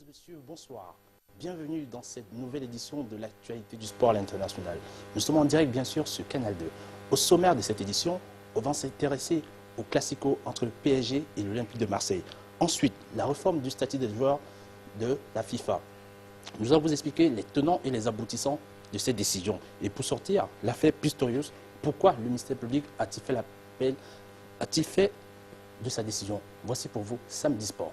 Mesdames et messieurs, bonsoir. Bienvenue dans cette nouvelle édition de l'actualité du sport à l'international. Nous sommes en direct bien sûr sur Canal 2. Au sommaire de cette édition, on va s'intéresser au classico entre le PSG et l'Olympique de Marseille. Ensuite, la réforme du statut des joueurs de la FIFA. Nous allons vous expliquer les tenants et les aboutissants de cette décision. Et pour sortir, l'affaire Pistorius, pourquoi le ministère public a-t-il fait l'appel, a-t-il fait de sa décision? Voici pour vous Samedi Sport.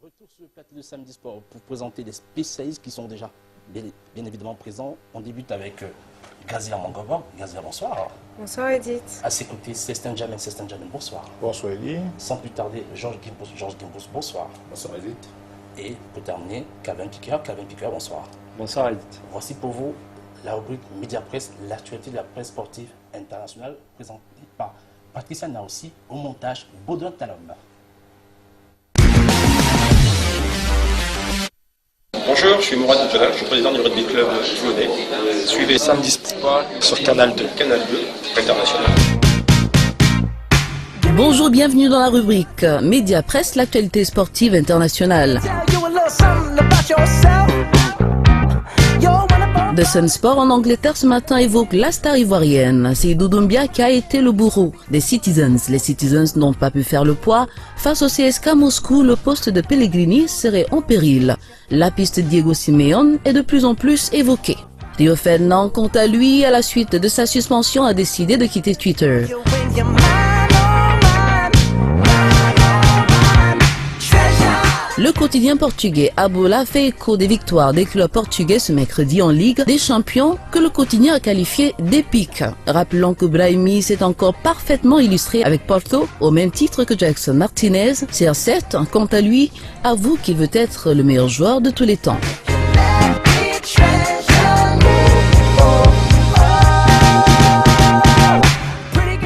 Retour sur le plateau de Samedi Sport pour présenter les spécialistes qui sont déjà bien évidemment présents. On débute avec Gazia Mangova. Gazia, bonsoir. Bonsoir Edith. À ses côtés, Cestin Jamen, bonsoir. Bonsoir Edith. Sans plus tarder, Georges Gimbos, bonsoir. Bonsoir Edith. Et pour terminer, Calvin Piqueur, bonsoir. Bonsoir Edith. Voici pour vous la rubrique Média Presse, l'actualité de la presse sportive internationale, présentée par Patricia Naossi, au montage Baudouin Talom. Bonjour, je suis Mourad Boutala, je suis président du Rugby Club Toulonnais. Suivez Samedi Sport sur Canal 2 international. Bonjour, bienvenue dans la rubrique Média Presse, l'actualité sportive internationale. The Sun Sport en Angleterre ce matin évoque la star ivoirienne. C'est Doumbia qui a été le bourreau des Citizens. Les Citizens n'ont pas pu faire le poids. Face au CSKA Moscou, le poste de Pellegrini serait en péril. La piste Diego Simeone est de plus en plus évoquée. Rio Ferdinand, quant à lui, à la suite de sa suspension, a décidé de quitter Twitter. Le quotidien portugais Abola fait écho des victoires des clubs portugais ce mercredi en Ligue des Champions que le quotidien a qualifié d'épique. Rappelons que Brahimi s'est encore parfaitement illustré avec Porto au même titre que Jackson Martinez. CR7, quant à lui, avoue qu'il veut être le meilleur joueur de tous les temps.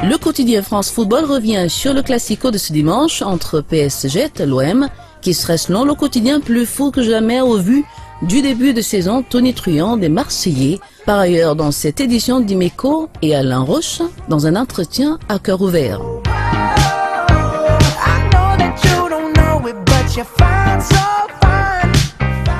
Le quotidien France Football revient sur le classico de ce dimanche entre PSG et l'OM, qui serait selon le quotidien plus fou que jamais au vu du début de saison tonitruant des Marseillais. Par ailleurs, dans cette édition d'Imeco et Alain Roche, dans un entretien à cœur ouvert.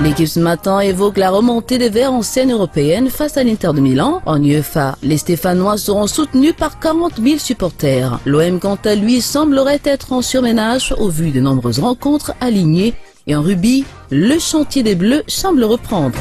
L'équipe ce matin évoque la remontée des Verts en scène européenne face à l'Inter de Milan. En UEFA, les Stéphanois seront soutenus par 40 000 supporters. L'OM, quant à lui, semblerait être en surménage au vu de nombreuses rencontres alignées. Et en rugby, le chantier des Bleus semble reprendre.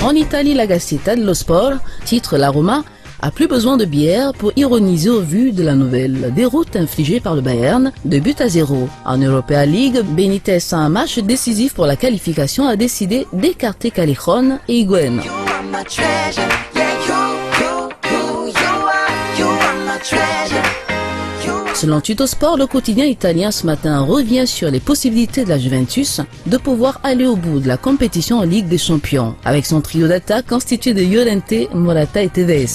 En Italie, la Gazzetta dello Sport titre la Roma a plus besoin de bière pour ironiser au vu de la nouvelle déroute infligée par le Bayern, 2-0. En Europa League, Benitez, à un match décisif pour la qualification, a décidé d'écarter Callejon et Higuaín. Selon Tuttosport, le quotidien italien ce matin revient sur les possibilités de la Juventus de pouvoir aller au bout de la compétition en Ligue des Champions, avec son trio d'attaque constitué de Llorente, Morata et Tevez.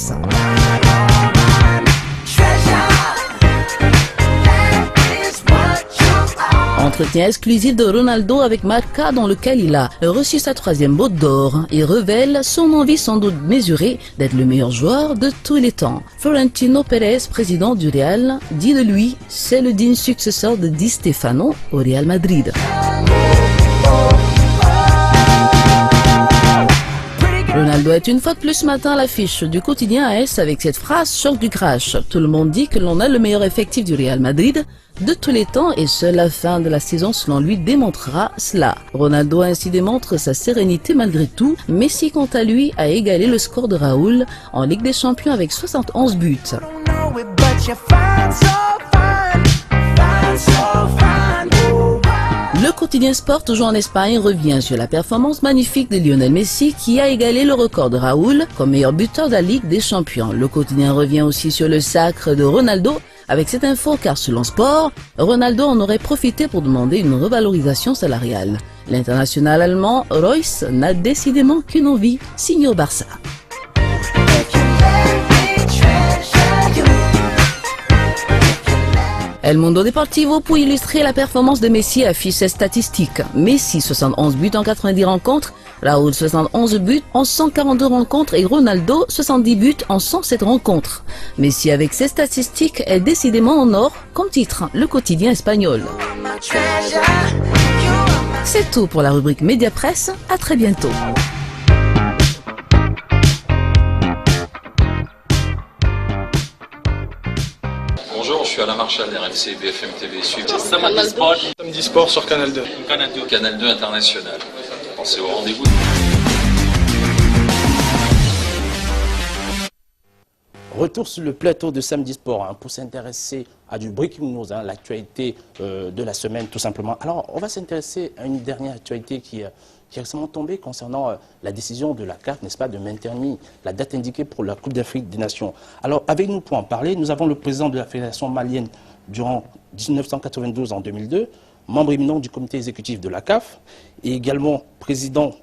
Entretien exclusif de Ronaldo avec Marca dans lequel il a reçu sa 3e botte d'or et révèle son envie sans doute mesurée d'être le meilleur joueur de tous les temps. Florentino Pérez, président du Real, dit de lui « c'est le digne successeur de Di Stefano au Real Madrid ». Ronaldo est une fois de plus ce matin à l'affiche du quotidien AS avec cette phrase choc du crash. Tout le monde dit que l'on a le meilleur effectif du Real Madrid de tous les temps et seule la fin de la saison selon lui démontrera cela. Ronaldo ainsi démontre sa sérénité malgré tout. Messi quant à lui a égalé le score de Raúl en Ligue des Champions avec 71 buts. Le quotidien Sport, toujours en Espagne, revient sur la performance magnifique de Lionel Messi qui a égalé le record de Raúl comme meilleur buteur de la Ligue des Champions. Le quotidien revient aussi sur le sacre de Ronaldo avec cette info car selon Sport, Ronaldo en aurait profité pour demander une revalorisation salariale. L'international allemand Royce n'a décidément qu'une envie, signer au Barça. El Mundo Deportivo pour illustrer la performance de Messi affiche ses statistiques. Messi 71 buts en 90 rencontres, Raúl 71 buts en 142 rencontres et Ronaldo 70 buts en 107 rencontres. Messi avec ses statistiques est décidément en or, comme titre le quotidien espagnol. C'est tout pour la rubrique Média Presse, à très bientôt. Bonjour, je suis Alain Marchal d'RMC BFM TV. Suivez Samedi Sport sur Canal 2. Canal 2 International. Pensez au rendez-vous. Retour sur le plateau de Samedi Sport pour s'intéresser à du breaking news, l'actualité de la semaine tout simplement. Alors on va s'intéresser à une dernière actualité qui est récemment tombée concernant la décision de la CAF, n'est-ce pas, de maintenir la date indiquée pour la Coupe d'Afrique des Nations. Alors avec nous pour en parler, nous avons le président de la Fédération malienne durant 1992 en 2002, membre éminent du comité exécutif de la CAF et également président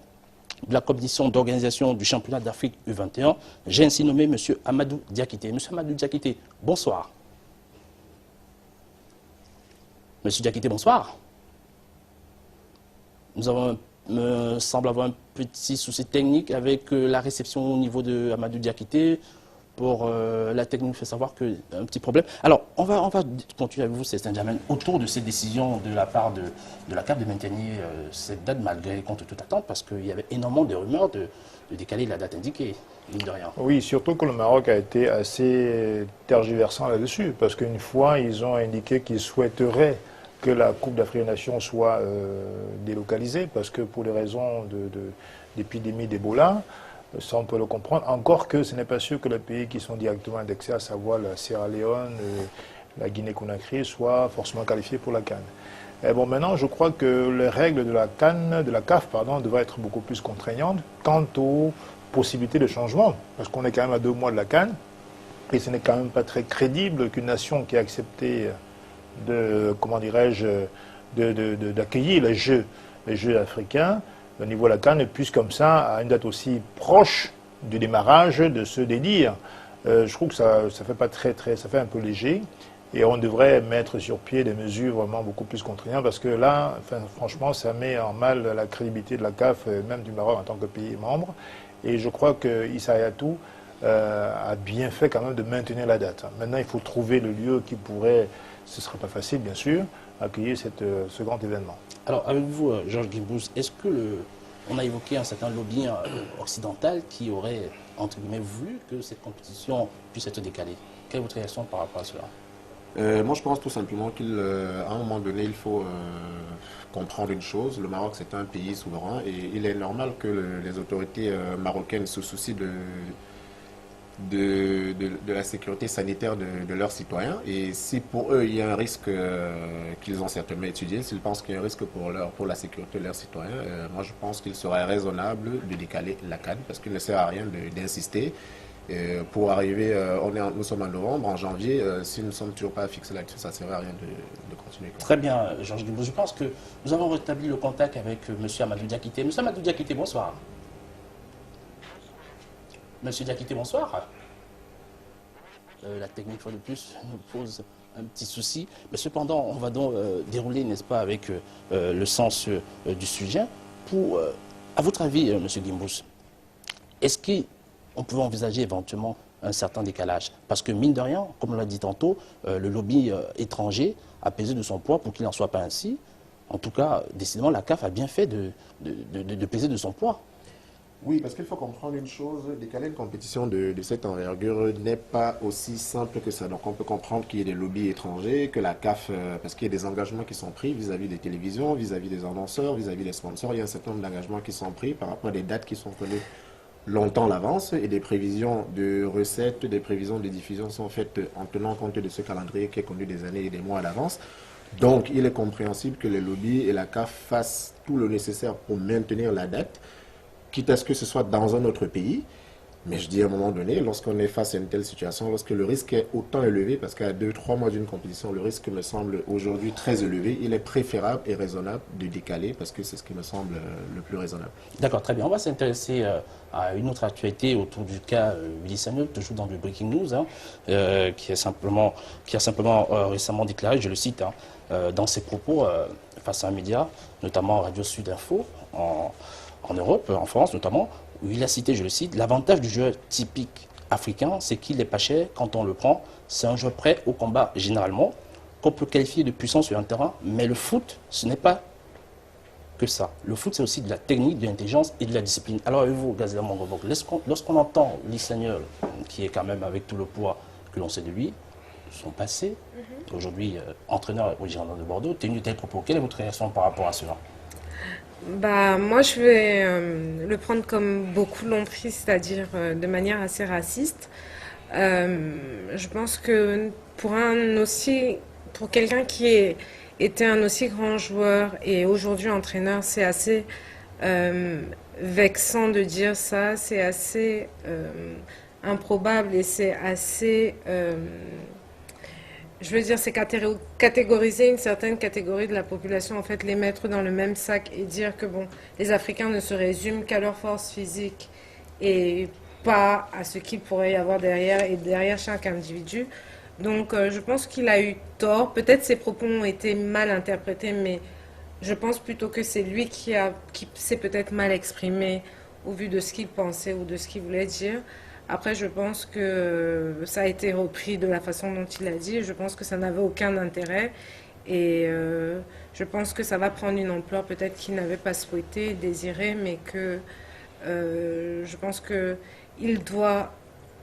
de la commission d'organisation du championnat d'Afrique U21. J'ai ainsi nommé M. Amadou Diakité. M. Amadou Diakité, bonsoir. M. Diakité, bonsoir. Nous avons, me semble avoir un petit souci technique avec la réception au niveau de Amadou Diakité. Pour la technique fait savoir qu'il y a un petit problème. Alors, on va continuer avec vous, Célestin Djamel, autour de ces décisions de la part de la CAF de maintenir cette date malgré contre toute attente, parce qu'il y avait énormément de rumeurs de décaler la date indiquée, mine de rien. Oui, surtout que le Maroc a été assez tergiversant là-dessus, parce qu'une fois, ils ont indiqué qu'ils souhaiteraient que la Coupe d'Afrique des Nations soit délocalisée, parce que pour des raisons d'épidémie d'Ebola, ça, on peut le comprendre. Encore que ce n'est pas sûr que les pays qui sont directement indexés, à savoir la Sierra Leone, la Guinée-Conakry, soient forcément qualifiés pour la CAN. Et bon, maintenant, je crois que les règles de la CAN, de la CAF, pardon, devraient être beaucoup plus contraignantes quant aux possibilités de changement. Parce qu'on est quand même à 2 mois de la CAN, et ce n'est quand même pas très crédible qu'une nation qui a accepté comment dirais-je, d'accueillir les Jeux africains, au niveau de la CAN, puisse comme ça, à une date aussi proche du démarrage, de se dédire. Je trouve que ça fait pas ça fait un peu léger, et on devrait mettre sur pied des mesures vraiment beaucoup plus contraignantes, parce que là, franchement, ça met en mal la crédibilité de la CAF, même du Maroc en tant que pays membre, et je crois que Issa Hayatou a bien fait quand même de maintenir la date. Maintenant, il faut trouver le lieu qui pourrait, ce ne sera pas facile bien sûr, accueillir ce grand événement. Alors, avec vous, Georges Guimbous, est-ce que on a évoqué un certain lobby occidental qui aurait, entre guillemets, voulu que cette compétition puisse être décalée? Quelle est votre réaction par rapport à cela? Moi, je pense tout simplement qu'à un moment donné, il faut comprendre une chose. Le Maroc, c'est un pays souverain et il est normal que les autorités marocaines se soucient de la sécurité sanitaire de leurs citoyens. Et si pour eux, il y a un risque qu'ils ont certainement étudié, s'ils pensent qu'il y a un risque pour la sécurité de leurs citoyens, moi je pense qu'il serait raisonnable de décaler la CAN, parce qu'il ne sert à rien d'insister. Pour arriver, nous sommes en novembre, en janvier, si nous ne sommes toujours pas fixés là-dessus, ça ne sert à rien de continuer. Très bien, Georges Guimbous. Je pense que nous avons rétabli le contact avec M. Amadou Diakité. M. Amadou Diakité, bonsoir. Monsieur Diakité, bonsoir. La technique, fois de plus, nous pose un petit souci. Mais cependant, on va donc dérouler, n'est-ce pas, avec le sens du sujet. À votre avis, Monsieur Guimbous, est-ce qu'on peut envisager éventuellement un certain décalage? Parce que, mine de rien, comme on l'a dit tantôt, le lobby étranger a pesé de son poids pour qu'il n'en soit pas ainsi. En tout cas, décidément, la CAF a bien fait de peser de son poids. Oui, parce qu'il faut comprendre une chose, décaler une compétition de cette envergure n'est pas aussi simple que ça. Donc on peut comprendre qu'il y ait des lobbies étrangers, que la CAF, parce qu'il y a des engagements qui sont pris vis-à-vis des télévisions, vis-à-vis des annonceurs, vis-à-vis des sponsors. Il y a un certain nombre d'engagements qui sont pris par rapport à des dates qui sont connues longtemps à l'avance, et des prévisions de recettes, des prévisions de diffusion sont faites en tenant compte de ce calendrier qui est connu des années et des mois à l'avance. Donc il est compréhensible que les lobbies et la CAF fassent tout le nécessaire pour maintenir la date, quitte à ce que ce soit dans un autre pays. Mais je dis à un moment donné, lorsqu'on est face à une telle situation, lorsque le risque est autant élevé, parce qu'à 2-3 mois d'une compétition, le risque me semble aujourd'hui très élevé, il est préférable et raisonnable de décaler, parce que c'est ce qui me semble le plus raisonnable. D'accord, très bien. On va s'intéresser à une autre actualité autour du cas Willy Sagnol, toujours dans le Breaking News, hein, qui a simplement récemment déclaré, je le cite, dans ses propos face à un média, notamment Radio Sud Info, en Europe, en France notamment, où il a cité, je le cite, l'avantage du joueur typique africain, c'est qu'il n'est pas cher quand on le prend. C'est un joueur prêt au combat généralement, qu'on peut qualifier de puissant sur un terrain, mais le foot, ce n'est pas que ça. Le foot, c'est aussi de la technique, de l'intelligence et de la discipline. Alors, et vous, Gazela Mangobok, lorsqu'on entend Willy Sagnol, qui est quand même avec tout le poids que l'on sait de lui, son passé, aujourd'hui entraîneur au Girondins de Bordeaux, tenu de tels propos, quelle est votre réaction par rapport à cela? Bah, moi, je vais le prendre comme beaucoup l'ont pris, c'est-à-dire de manière assez raciste. Je pense que pour quelqu'un qui était un aussi grand joueur et aujourd'hui entraîneur, c'est assez vexant de dire ça, c'est assez improbable et c'est assez... je veux dire, c'est catégoriser une certaine catégorie de la population, en fait, les mettre dans le même sac et dire que, bon, les Africains ne se résument qu'à leur force physique et pas à ce qu'il pourrait y avoir derrière et derrière chaque individu. Donc, je pense qu'il a eu tort. Peut-être ses propos ont été mal interprétés, mais je pense plutôt que c'est lui qui s'est peut-être mal exprimé au vu de ce qu'il pensait ou de ce qu'il voulait dire. Après, je pense que ça a été repris de la façon dont il a dit. Je pense que ça n'avait aucun intérêt. Et je pense que ça va prendre une ampleur peut-être qu'il n'avait pas souhaité, désiré, mais que je pense qu'il doit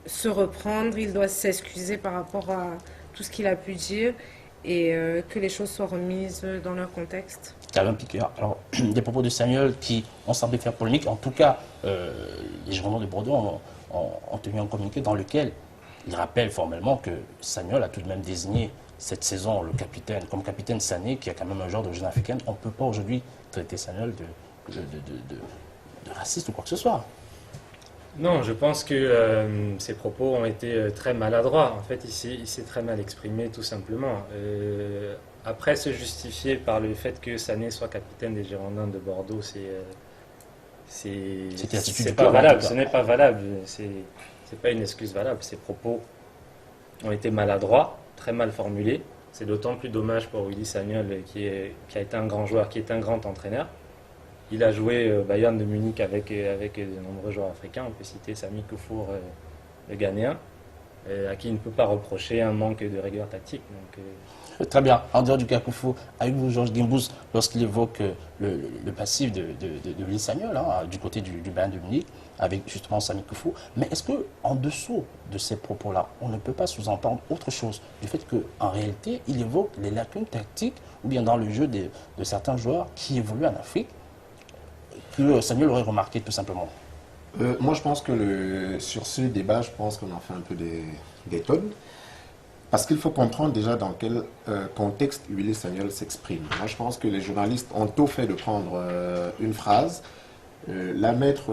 se reprendre, il doit s'excuser par rapport à tout ce qu'il a pu dire et que les choses soient remises dans leur contexte. Alain Piqueur, alors des propos de Sagnol qui ont semblé faire polémique, en tout cas les Girondins de Bordeaux ont tenu un communiqué dans lequel il rappelle formellement que Sagnol a tout de même désigné cette saison comme capitaine Sané, qui a quand même un genre d'origine africaine. On ne peut pas aujourd'hui traiter Sagnol de raciste ou quoi que ce soit. Non, je pense que ses propos ont été très maladroits. En fait, il s'est très mal exprimé, tout simplement. Après, se justifier par le fait que Sané soit capitaine des Girondins de Bordeaux, c'est pas valable. Ce n'est pas valable. C'est pas une excuse valable. Ses propos ont été maladroits, très mal formulés. C'est d'autant plus dommage pour Willy Sagnol, qui a été un grand joueur, qui est un grand entraîneur. Il a joué Bayern de Munich avec de nombreux joueurs africains. On peut citer Sami Koufour, le Ghanéen, à qui il ne peut pas reprocher un manque de rigueur tactique. Donc, très bien. En dehors du cas Koufour, avec vous, Georges Gimbous, lorsqu'il évoque le passif de Willy Sagnol, du côté du Bayern de Munich, avec justement Sami Koufour, mais est-ce qu'en dessous de ces propos-là, on ne peut pas sous-entendre autre chose du fait qu'en réalité, il évoque les lacunes tactiques ou bien dans le jeu de certains joueurs qui évoluent en Afrique, que Sagnol aurait remarqué tout simplement? Moi, je pense que sur ce débat, je pense qu'on en fait un peu des tonnes. Parce qu'il faut comprendre déjà dans quel contexte Willy Sagnol s'exprime. Moi, je pense que les journalistes ont tôt fait de prendre une phrase, la mettre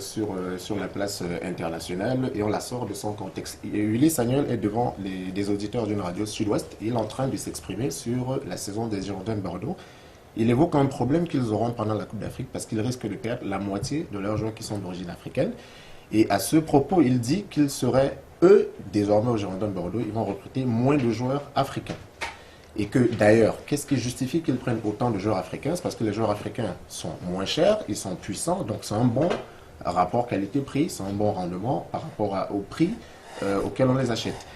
sur la place internationale et on la sort de son contexte. Et Willy Sagnol est devant des auditeurs d'une radio Sud-Ouest. Il est en train de s'exprimer sur la saison des Girondins de Bordeaux. Il évoque un problème qu'ils auront pendant la Coupe d'Afrique parce qu'ils risquent de perdre la moitié de leurs joueurs qui sont d'origine africaine. Et à ce propos, il dit qu'ils seraient, eux, désormais aux Girondins de Bordeaux, ils vont recruter moins de joueurs africains. Et que d'ailleurs, qu'est-ce qui justifie qu'ils prennent autant de joueurs africains? C'est parce que les joueurs africains sont moins chers, ils sont puissants, donc c'est un bon rapport qualité-prix, c'est un bon rendement par rapport au prix auquel on les achète.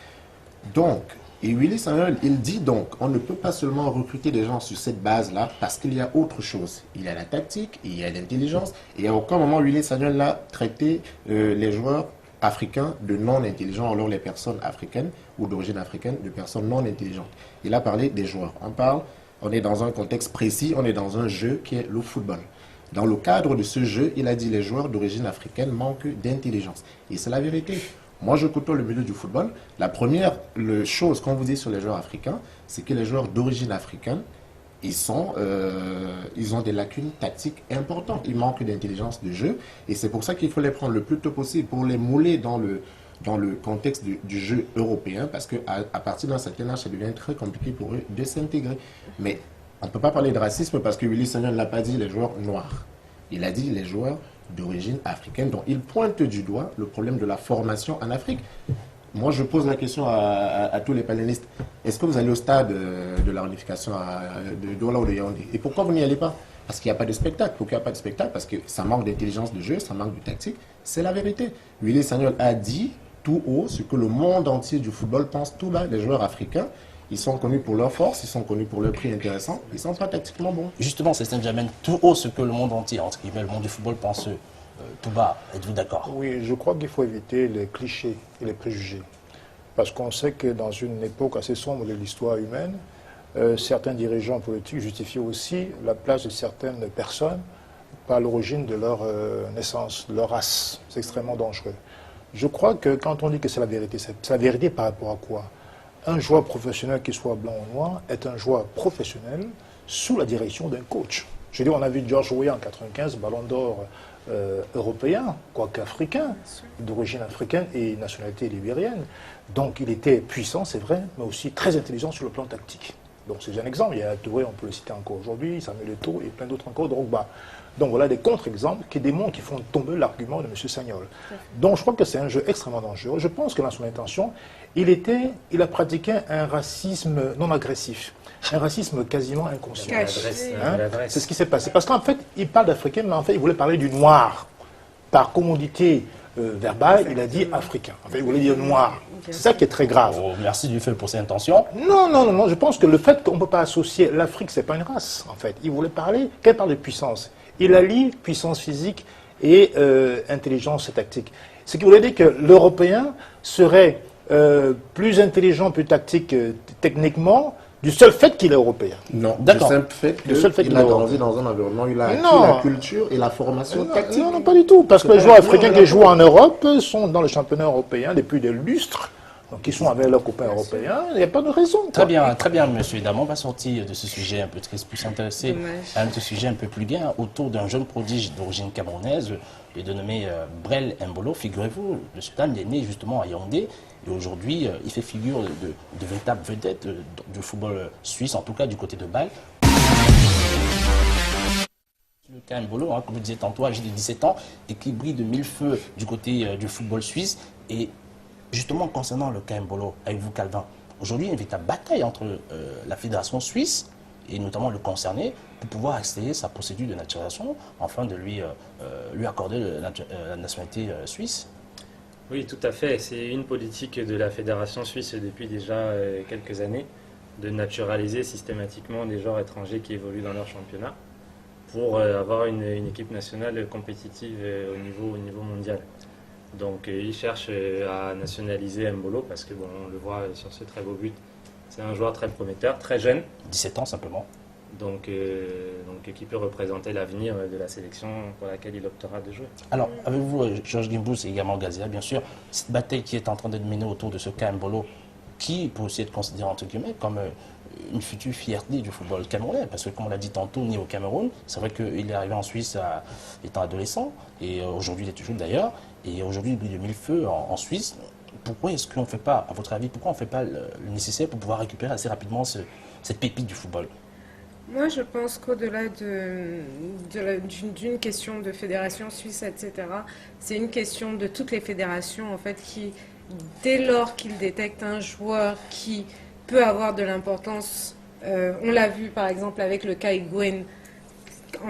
Donc, et Willy Sagnol, il dit donc, on ne peut pas seulement recruter des gens sur cette base-là parce qu'il y a autre chose. Il y a la tactique, il y a l'intelligence, et à aucun moment Willy Sagnol n'a traité les joueurs africains de non-intelligents, alors les personnes africaines ou d'origine africaine de personnes non intelligentes. Il a parlé des joueurs. On est dans un contexte précis, on est dans un jeu qui est le football. Dans le cadre de ce jeu, il a dit les joueurs d'origine africaine manquent d'intelligence. Et c'est la vérité. Moi, je côtoie le milieu du football. La première chose qu'on vous dit sur les joueurs africains, c'est que les joueurs d'origine africaine ils ont des lacunes tactiques importantes. Il manque d'intelligence de jeu et c'est pour ça qu'il faut les prendre le plus tôt possible pour les mouler dans le contexte du jeu européen parce qu'à partir d'un certain âge, ça devient très compliqué pour eux de s'intégrer. Mais on ne peut pas parler de racisme parce que Willy Sagnol ne l'a pas dit les joueurs noirs. Il a dit les joueurs d'origine africaine. Donc il pointe du doigt le problème de la formation en Afrique. Moi, je pose la question à tous les panélistes. Est-ce que vous allez au stade de la réunification de Douala ou de Yaoundé? Et pourquoi vous n'y allez pas? Parce qu'il n'y a pas de spectacle. Pourquoi il n'y a pas de spectacle? Parce que ça manque d'intelligence de jeu, ça manque de tactique. C'est la vérité. Willy Sagnol a dit tout haut ce que le monde entier du football pense tout bas. Les joueurs africains, ils sont connus pour leur force, ils sont connus pour leur prix intéressant, ils ne sont pas tactiquement bons. Justement, c'est Saint-Germain tout haut ce que le monde entier, entre guillemets, le monde du football pense tout bas. Êtes-vous d'accord? Oui, je crois qu'il faut éviter les clichés et les préjugés. Parce qu'on sait que dans une époque assez sombre de l'histoire humaine, certains dirigeants politiques justifient aussi la place de certaines personnes par l'origine de leur naissance, de leur race. C'est extrêmement dangereux. Je crois que quand on dit que c'est la vérité, c'est la vérité par rapport à quoi? Un joueur professionnel, qu'il soit blanc ou noir, est un joueur professionnel sous la direction d'un coach. Je veux dire, on a vu George Weah en 1995, ballon d'or européen, quoique africain, d'origine africaine et nationalité libérienne. Donc il était puissant, c'est vrai, mais aussi très intelligent sur le plan tactique. Donc c'est un exemple. Il y a Touré, on peut le citer encore aujourd'hui, Samuel Eto'o et plein d'autres encore, Drogba. Donc voilà des contre-exemples qui démontrent, qui font tomber l'argument de M. Sagnol. Donc je crois que c'est un jeu extrêmement dangereux. Je pense que dans son intention, il a pratiqué un racisme non agressif. Un racisme quasiment inconscient. Hein? C'est ce qui s'est passé. Parce qu'en fait, il parle d'Africain, mais en fait, il voulait parler du noir. Par commodité verbale, il a dit africain. En fait, il voulait dire noir. C'est ça qui est très grave. Oh, merci du fait pour ses intentions. Non. Je pense que le fait qu'on ne peut pas associer l'Afrique, c'est pas une race, en fait. Il voulait parler, quand il parle de puissance, il allie puissance physique et intelligence tactique. Ce qui voulait dire que l'Européen serait plus intelligent, plus tactique techniquement, du seul fait qu'il est européen. Non, du simple fait qu'il a grandi dans un environnement, il a acquis la culture et la formation tactique. Non, pas du tout. Parce que les joueurs africains qui jouent en Europe sont dans le championnat européen depuis des lustres. Donc ils sont avec leurs copains européens, il n'y a pas de raison. Très bien, monsieur Edam. On va sortir de ce sujet un peu triste pour s'intéresser à un autre sujet un peu plus gai, autour d'un jeune prodige d'origine camerounaise, dénommé Brel Embolo. Figurez-vous, le Sultan est né justement à Yaoundé. Et aujourd'hui, il fait figure de véritable vedette du football suisse, en tout cas du côté de Bâle. Le cas Embolo, comme je disais tantôt, âgé de 17 ans, et qui brille de mille feux du côté du football suisse. Et justement, concernant le cas Embolo, avec vous, Calvin, aujourd'hui, il y a une véritable bataille entre la fédération suisse et notamment le concerné pour pouvoir accélérer sa procédure de naturalisation, afin de lui accorder la nationalité suisse. Oui, tout à fait. C'est une politique de la Fédération suisse depuis déjà quelques années de naturaliser systématiquement des joueurs étrangers qui évoluent dans leur championnat pour avoir une équipe nationale compétitive au niveau mondial. Donc ils cherchent à nationaliser Embolo parce que, bon, on le voit sur ce très beau but, c'est un joueur très prometteur, très jeune. 17 ans simplement. Donc qui peut représenter l'avenir de la sélection pour laquelle il optera de jouer. Alors, avec vous, Georges Gimbous et également Gazia, bien sûr, cette bataille qui est en train d'être menée autour de ce cas Embolo, qui peut aussi être considéré entre guillemets comme une future fierté du football camerounais, parce que comme on l'a dit tantôt, né au Cameroun, c'est vrai qu'il est arrivé en Suisse étant adolescent, et aujourd'hui il est toujours d'ailleurs, et aujourd'hui il brille de mille feux en Suisse. Pourquoi est-ce qu'on ne fait pas, à votre avis, pourquoi on ne fait pas le nécessaire pour pouvoir récupérer assez rapidement cette pépite du football? Moi, je pense qu'au-delà d'une question de fédération suisse, etc., c'est une question de toutes les fédérations, en fait, qui, dès lors qu'ils détectent un joueur qui peut avoir de l'importance, on l'a vu par exemple avec le cas Higuaín,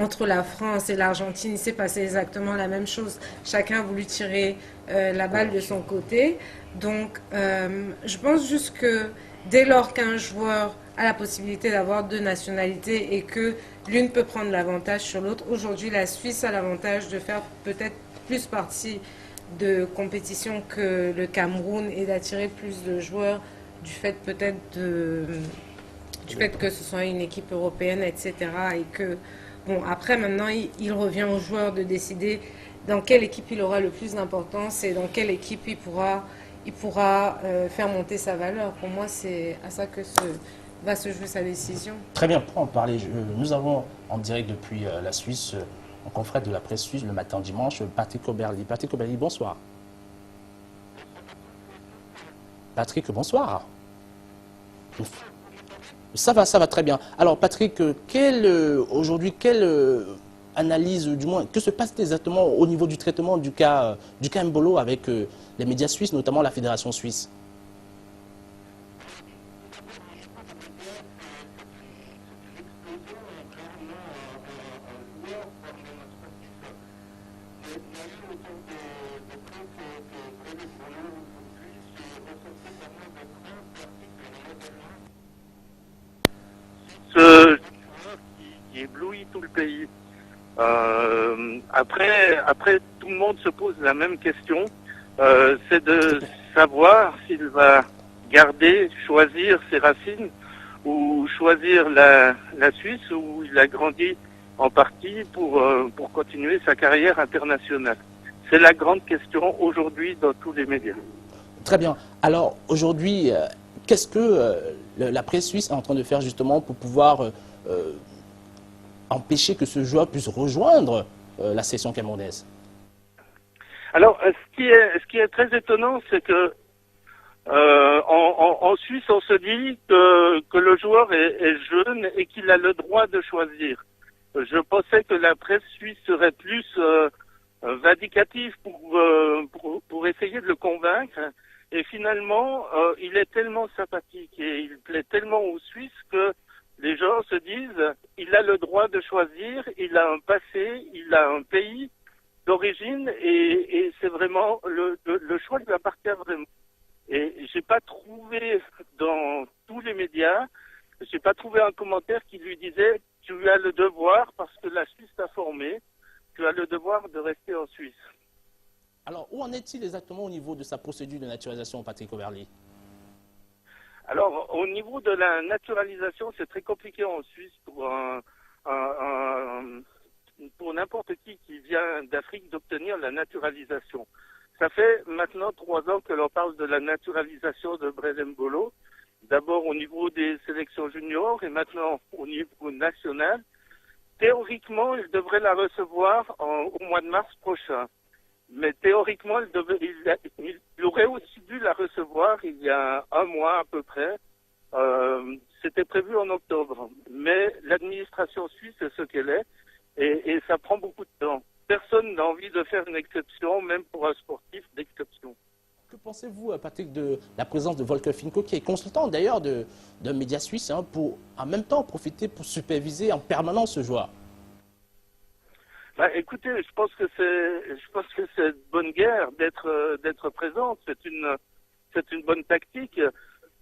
entre la France et l'Argentine, il s'est passé exactement la même chose. Chacun a voulu tirer la balle de son côté. Donc, je pense juste que dès lors qu'un joueur a la possibilité d'avoir deux nationalités et que l'une peut prendre l'avantage sur l'autre, aujourd'hui la Suisse a l'avantage de faire peut-être plus partie de compétition que le Cameroun et d'attirer plus de joueurs du fait peut-être du fait que ce soit une équipe européenne, etc. Et que, bon, après maintenant, il revient aux joueurs de décider dans quelle équipe il aura le plus d'importance et dans quelle équipe il pourra faire monter sa valeur. Pour moi, c'est à ça que va se jouer sa décision. Très bien, pour en parler, nous avons en direct depuis la Suisse, un confrère de la presse suisse le matin dimanche, Patrick Oberli. Patrick Oberli, bonsoir. Patrick, bonsoir. Ça va très bien. Alors Patrick, aujourd'hui, quelle analyse, du moins, que se passe exactement au niveau du traitement du cas Embolo avec les médias suisses, notamment la Fédération suisse? Qui éblouit tout le pays. Après, tout le monde se pose la même question, c'est de savoir s'il va garder, choisir ses racines ou choisir la Suisse où il a grandi en partie pour continuer sa carrière internationale. C'est la grande question aujourd'hui dans tous les médias. Très bien. Alors aujourd'hui, qu'est-ce que la presse suisse est en train de faire justement pour pouvoir empêcher que ce joueur puisse rejoindre la section camerounaise? Alors, ce qui est très étonnant, c'est que en Suisse, on se dit que le joueur est jeune et qu'il a le droit de choisir. Je pensais que la presse suisse serait plus vindicative pour essayer de le convaincre. Et finalement, il est tellement sympathique et il plaît tellement aux Suisses que les gens se disent, il a le droit de choisir, il a un passé, il a un pays d'origine et c'est vraiment le choix lui appartient vraiment. Et j'ai pas trouvé dans tous les médias, j'ai pas trouvé un commentaire qui lui disait, tu as le devoir parce que la Suisse t'a formé, tu as le devoir de rester en Suisse. Alors, où en est-il exactement au niveau de sa procédure de naturalisation, Patrick Oberli? Alors, au niveau de la naturalisation, c'est très compliqué en Suisse pour n'importe qui vient d'Afrique d'obtenir la naturalisation. Ça fait maintenant 3 ans que l'on parle de la naturalisation de Brel Embolo, d'abord au niveau des sélections juniors et maintenant au niveau national. Théoriquement, il devrait la recevoir au mois de mars prochain. Mais théoriquement, il aurait aussi dû la recevoir il y a 1 mois à peu près. C'était prévu en octobre. Mais l'administration suisse est ce qu'elle est et ça prend beaucoup de temps. Personne n'a envie de faire une exception, même pour un sportif d'exception. Que pensez-vous, Patrick, de la présence de Volker Finko, qui est consultant d'ailleurs d'un média suisse, pour en même temps profiter pour superviser en permanence ce joueur? Écoutez, je pense que c'est de bonne guerre d'être présent. C'est une bonne tactique.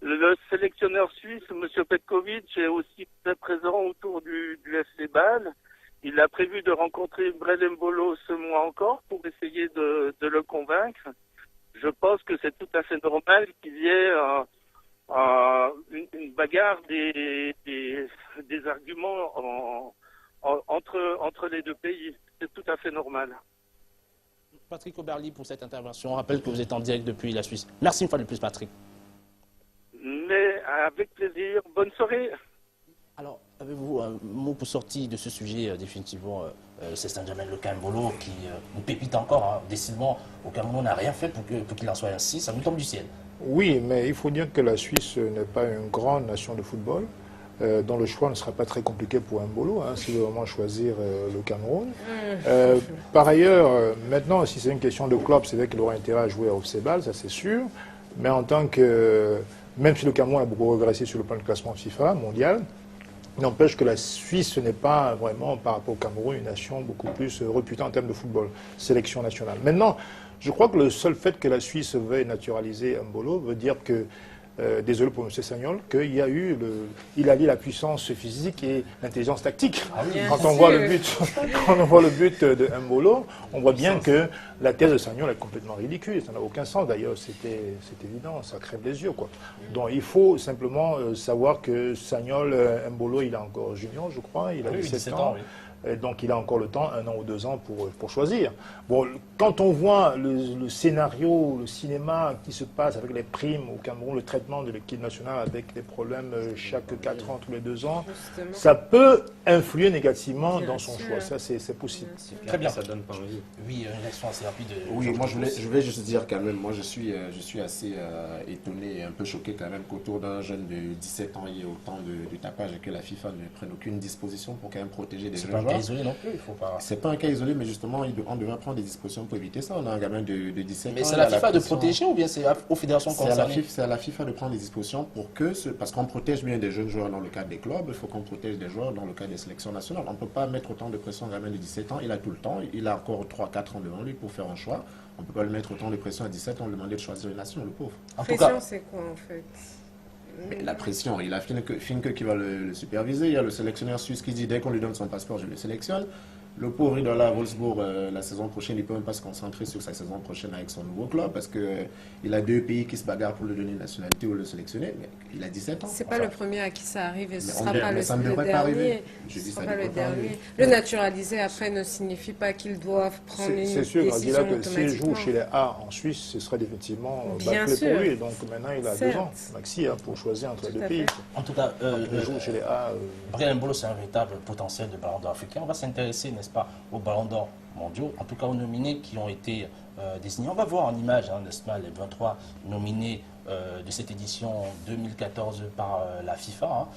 Le sélectionneur suisse, M. Petkovic, est aussi très présent autour du FC Bâle. Il a prévu de rencontrer Brel Embolo ce mois encore pour essayer de le convaincre. Je pense que c'est tout à fait normal qu'il y ait une bagarre des arguments entre les deux pays. C'est tout à fait normal. Patrick Oberli pour cette intervention. On rappelle que vous êtes en direct depuis la Suisse. Merci une fois de plus, Patrick. Mais avec plaisir. Bonne soirée. Alors, avez-vous un mot pour sortir de ce sujet définitivement c'est Saint-Germain le Embolo qui nous pépite encore. Décidément, au Cameroun, on n'a rien fait pour qu'il en soit ainsi. Ça nous tombe du ciel. Oui, mais il faut dire que la Suisse n'est pas une grande nation de football. Dont le choix ne sera pas très compliqué pour Embolo, s'il veut vraiment choisir le Cameroun. Par ailleurs, maintenant, si c'est une question de club, c'est vrai qu'il aura intérêt à jouer à FC Bâle, ça c'est sûr. Mais en tant que, même si le Cameroun a beaucoup régressé sur le plan de classement FIFA mondial, n'empêche que la Suisse n'est pas vraiment, par rapport au Cameroun, une nation beaucoup plus réputée en termes de football, sélection nationale. Maintenant, je crois que le seul fait que la Suisse veuille naturaliser Embolo veut dire que désolé pour M. Sagnol, qu'il a eu il allie la puissance physique et l'intelligence tactique. Quand on voit le but de Embolo, on voit bien que la thèse de Sagnol est complètement ridicule. Ça n'a aucun sens d'ailleurs, c'est évident, ça crève les yeux, quoi. Donc il faut simplement savoir que Sagnol, Embolo, il est encore junior, je crois, il a 17 ans. Oui. Et donc il a encore le temps, 1 an ou 2 ans pour choisir. Bon, quand on voit le scénario, le cinéma qui se passe avec les primes au Cameroun, le traitement de l'équipe nationale avec des problèmes chaque 4 ans, tous les 2 ans, Justement. ça peut influer négativement Bien dans son sûr. choix. Ça, c'est possible. Très bien. Ça donne pas envie. Oui, une réaction assez rapide. Oui, Georges moi Campos. je vais juste dire quand même, moi je suis assez étonné et un peu choqué quand même qu'autour d'un jeune de 17 ans, il y ait autant de tapage et que la FIFA ne prenne aucune disposition pour quand même protéger des C'est jeunes pas un cas joueurs. isolé non plus, il faut pas... C'est pas un cas isolé, mais justement, on devrait prendre des dispositions pour éviter ça. On a un gamin de 17 ans. Mais c'est il la a FIFA de pression. protéger ou bien c'est aux fédérations concernées? C'est à la FIFA de prendre des dispositions pour que, parce qu'on protège bien des jeunes joueurs dans le cadre des clubs, il faut qu'on protège des joueurs dans le cadre des sélections nationales. On ne peut pas mettre autant de pression à un gamin de 17 ans, il a tout le temps, il a encore 3-4 ans devant lui pour faire un choix. On ne peut pas lui mettre autant de pression à 17 ans, lui demander de choisir une nation, le pauvre. En tout Pression, cas, c'est quoi en fait? Mais la pression, il a Finke qui va le superviser, il y a le sélectionneur suisse qui dit dès qu'on lui donne son passeport, je le sélectionne. Le pauvre, il doit aller à Wolfsburg la saison prochaine, il ne peut même pas se concentrer sur sa saison prochaine avec son nouveau club parce qu'il a 2 pays qui se bagarrent pour lui donner une nationalité ou le sélectionner, mais il a 17 ans. C'est pas le premier à qui ça arrive et ce Mais sera pas le ça ne devrait dernier. pas arriver. Je Ce dis sera ça pas ne le devrait pas dernier. arriver. Le naturaliser après ne signifie pas qu'ils doivent prendre une C'est sûr, décision Gradila, que s'il automatiquement. joue chez les A en Suisse, ce serait définitivement Bien bâclé sûr. pour lui. Donc maintenant, il a 2 ans, Certes. maxi, pour choisir entre Tout les deux à pays. fait. en tout cas, Il joue chez les A. Brian Mbolo, c'est un véritable potentiel de ballon d'or africain. On va s'intéresser, n'est-ce pas, aux ballons d'or mondiaux, en tout cas aux nominés qui ont été désignés. On va voir en image, n'est-ce pas, les 23 nominés de cette édition 2014 par la FIFA,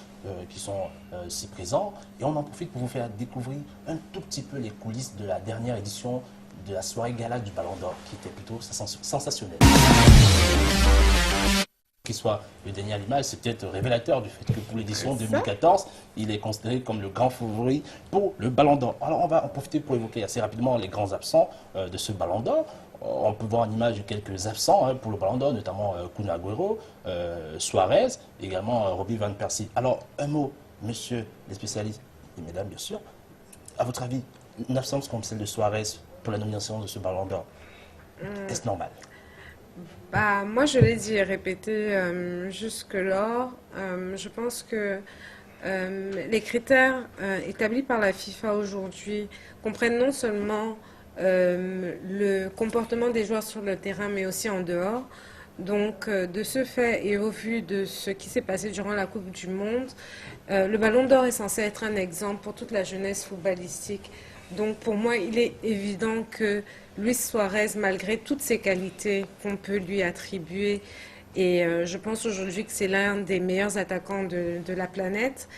qui sont si présents. Et on en profite pour vous faire découvrir un tout petit peu les coulisses de la dernière édition de la soirée gala du ballon d'or, qui était plutôt sensationnelle. Qu'il soit le dernier à l'image, c'est peut-être révélateur du fait que pour l'édition 2014, il est considéré comme le grand favori pour le Ballon d'Or. Alors on va en profiter pour évoquer assez rapidement les grands absents de ce Ballon d'Or. On peut voir en image quelques absents pour le Ballon d'Or, notamment Kun Agüero, Suarez, également Robbie Van Persie. Alors un mot, monsieur les spécialistes, et mesdames bien sûr, à votre avis, une absence comme celle de Suarez pour la nomination de ce Ballon d'Or, est-ce normal? Bah, moi, je l'ai dit et répété jusque-là. Je pense que les critères établis par la FIFA aujourd'hui comprennent non seulement le comportement des joueurs sur le terrain, mais aussi en dehors. Donc, de ce fait, et au vu de ce qui s'est passé durant la Coupe du Monde, le Ballon d'Or est censé être un exemple pour toute la jeunesse footballistique. Donc, pour moi, il est évident que Luis Suarez, malgré toutes ses qualités qu'on peut lui attribuer, et je pense aujourd'hui que c'est l'un des meilleurs attaquants de la planète,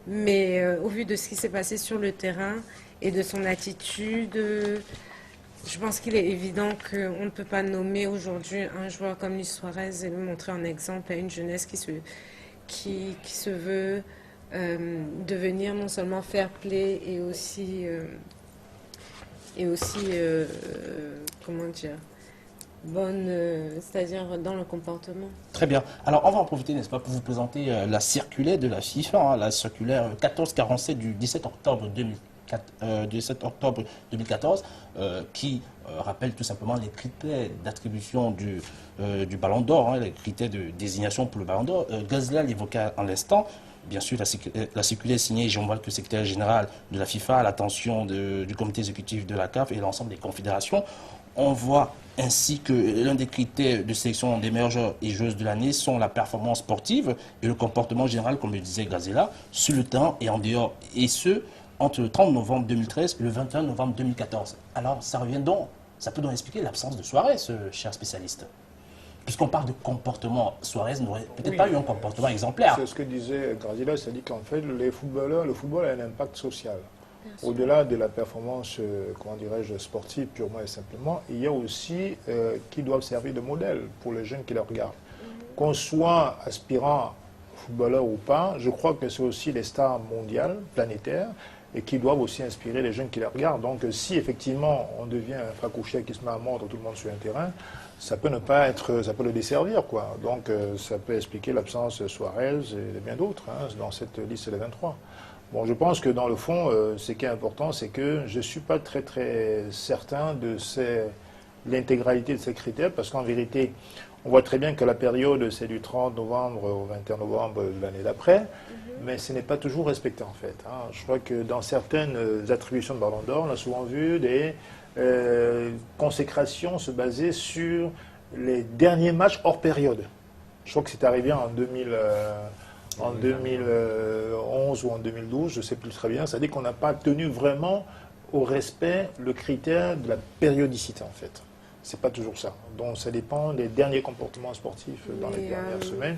mais au vu de ce qui s'est passé sur le terrain et de son attitude, je pense qu'il est évident qu'on ne peut pas nommer aujourd'hui un joueur comme Luis Suarez et le montrer en exemple à une jeunesse qui se veut devenir non seulement fair play et aussi comment dire, bonne, c'est-à-dire dans le comportement. Très bien. Alors, on va en profiter, n'est-ce pas, pour vous présenter la circulaire de la FIFA, la circulaire 1447 du 17 octobre 2014, qui rappelle tout simplement les critères d'attribution du Ballon d'Or, les critères de désignation pour le Ballon d'Or. Gazla l'évoquait à l'instant. Bien sûr, la circulaire est signée, Jean-Val, le secrétaire général de la FIFA, à l'attention du comité exécutif de la CAF et l'ensemble des confédérations. On voit ainsi que l'un des critères de sélection des meilleurs joueurs et joueuses de l'année sont la performance sportive et le comportement général, comme le disait Gazella, sur le terrain et en dehors. Et ce, entre le 30 novembre 2013 et le 21 novembre 2014. Alors, ça peut donc expliquer l'absence de Suarez, cher spécialiste. Puisqu'on parle de comportement, Suarez n'aurait peut-être pas eu un comportement exemplaire. C'est ce que disait Gradila, c'est-à-dire qu'en fait, le football a un impact social. Au-delà de la performance, comment dirais-je, sportive purement et simplement, il y a aussi qui doivent servir de modèle pour les jeunes qui les regardent. Qu'on soit aspirant footballeur ou pas, je crois que c'est aussi les stars mondiales, planétaires, et qui doivent aussi inspirer les jeunes qui les regardent. Donc si effectivement on devient un fracouchet qui se met à mordre tout le monde sur un terrain, ça peut ne pas être, ça peut le desservir, quoi. Donc ça peut expliquer l'absence de Suarez et de bien d'autres dans cette liste des 23. Bon, je pense que dans le fond, ce qui est important, c'est que je ne suis pas très certain de l'intégralité de ces critères, parce qu'en vérité, On voit très bien que la période, c'est du 30 novembre au 21 novembre de l'année d'après, mais ce n'est pas toujours respecté en fait. Hein. Je crois que dans certaines attributions de Ballon d'Or, on a souvent vu des consécrations se baser sur les derniers matchs hors période. Je crois que c'est arrivé en 2011 ou en 2012, je ne sais plus très bien. C'est-à-dire qu'on n'a pas tenu vraiment au respect le critère de la périodicité en fait. C'est pas toujours ça. Donc ça dépend des derniers comportements sportifs dans les dernières semaines.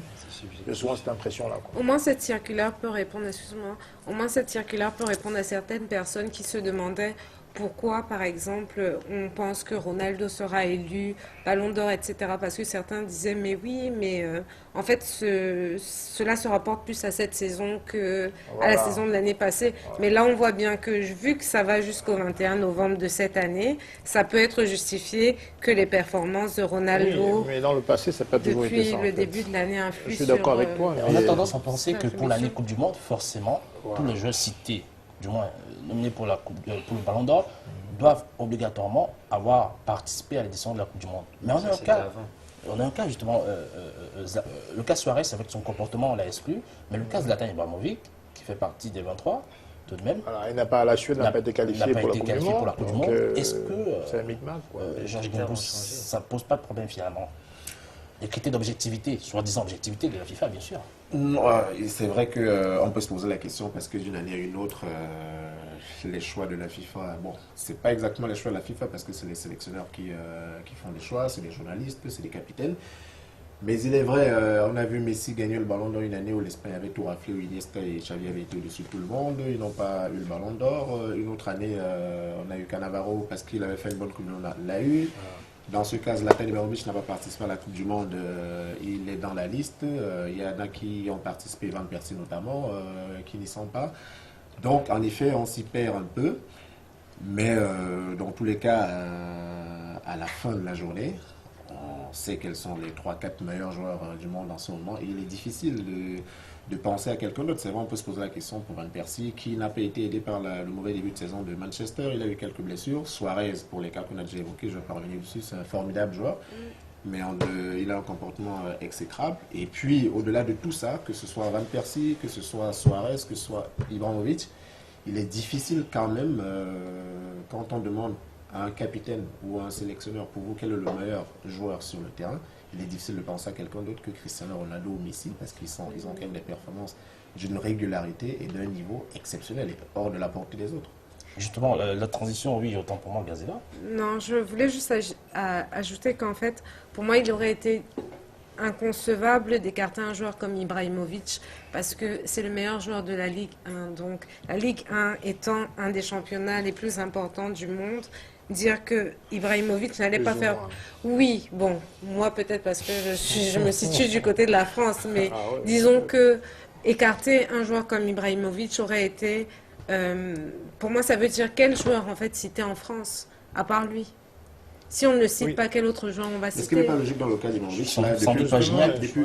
J'ai souvent cette impression-là. Au moins cette circulaire peut répondre, excuse-moi, au moins cette circulaire peut répondre à certaines personnes qui se demandaient pourquoi, par exemple, on pense que Ronaldo sera élu Ballon d'Or, etc. Parce que certains disaient, mais oui, mais en fait, cela se rapporte plus à cette saison que à la saison de l'année passée. Mais là, on voit bien que, vu que ça va jusqu'au 21 novembre de cette année, ça peut être justifié que les performances de Ronaldo, oui, mais dans le passé, ça n'a pas toujours été ça. Depuis le début de l'année, influent. Je suis d'accord avec toi. On a tendance à penser que pour l'année Coupe du Monde, forcément, tous les joueurs cités, du moins nominés pour le Ballon d'Or, doivent obligatoirement avoir participé à l'édition de la Coupe du Monde. Mais on a un cas justement, le cas Suarez avec son comportement, on l'a exclu, mais le cas Zlatan Ibrahimovic, qui fait partie des 23, tout de même. Alors, il n'a pas, la Suède n'a pas été qualifié pour la Coupe du Monde. Est-ce que, c'est un micmac, Georges Guimbous, ça ne pose pas de problème finalement? Les critères d'objectivité, soi-disant objectivité de la FIFA, bien sûr. C'est vrai qu'on peut se poser la question parce que d'une année à une autre, les choix de la FIFA, bon, c'est pas exactement les choix de la FIFA parce que c'est les sélectionneurs qui font les choix, c'est les journalistes, c'est les capitaines. Mais il est vrai, on a vu Messi gagner le Ballon d'Or une année où l'Espagne avait tout raflé, où Iniesta et Xavi avaient été au-dessus de tout le monde. Ils n'ont pas eu le Ballon d'Or. Une autre année, on a eu Cannavaro parce qu'il avait fait une bonne Coupe du Monde, l'a eu. Dans ce cas, Zlatan Ibrahimovic n'a pas participé à la Coupe du Monde, il est dans la liste. Il y en a qui ont participé, Van Persie notamment, qui n'y sont pas. Donc, en effet, on s'y perd un peu. Mais dans tous les cas, à la fin de la journée, on sait quels sont les 3-4 meilleurs joueurs du monde en ce moment. Et il est difficile de penser à quelqu'un d'autre. C'est vrai, on peut se poser la question pour Van Persie, qui n'a pas été aidé par le mauvais début de saison de Manchester. Il a eu quelques blessures. Suarez, pour les cas qu'on a déjà évoqués, je ne vais pas revenir dessus, c'est un formidable joueur. Mais il a un comportement exécrable. Et puis, au-delà de tout ça, que ce soit Van Persie, que ce soit Suarez, que ce soit Ibrahimovic, il est difficile quand même, quand on demande à un capitaine ou à un sélectionneur pour vous quel est le meilleur joueur sur le terrain, il est difficile de penser à quelqu'un d'autre que Cristiano Ronaldo ou Messi parce qu'ils ont quand même des performances d'une régularité et d'un niveau exceptionnel et hors de la portée des autres. Justement, la transition, oui, autant pour moi, Gazela. Non, je voulais juste ajouter qu'en fait, pour moi, il aurait été inconcevable d'écarter un joueur comme Ibrahimovic parce que c'est le meilleur joueur de la Ligue 1. Donc, la Ligue 1 étant un des championnats les plus importants du monde, dire que Ibrahimovic n'allait pas faire... Oui, bon, moi peut-être parce que je me situe du côté de la France, mais disons que écarter un joueur comme Ibrahimovic aurait été... pour moi, ça veut dire quel joueur en fait citer en France, à part lui? Si on ne cite pas, quel autre joueur on va citer? Est-ce qu'il n'est pas logique dans le cas d'Ibrahimovic?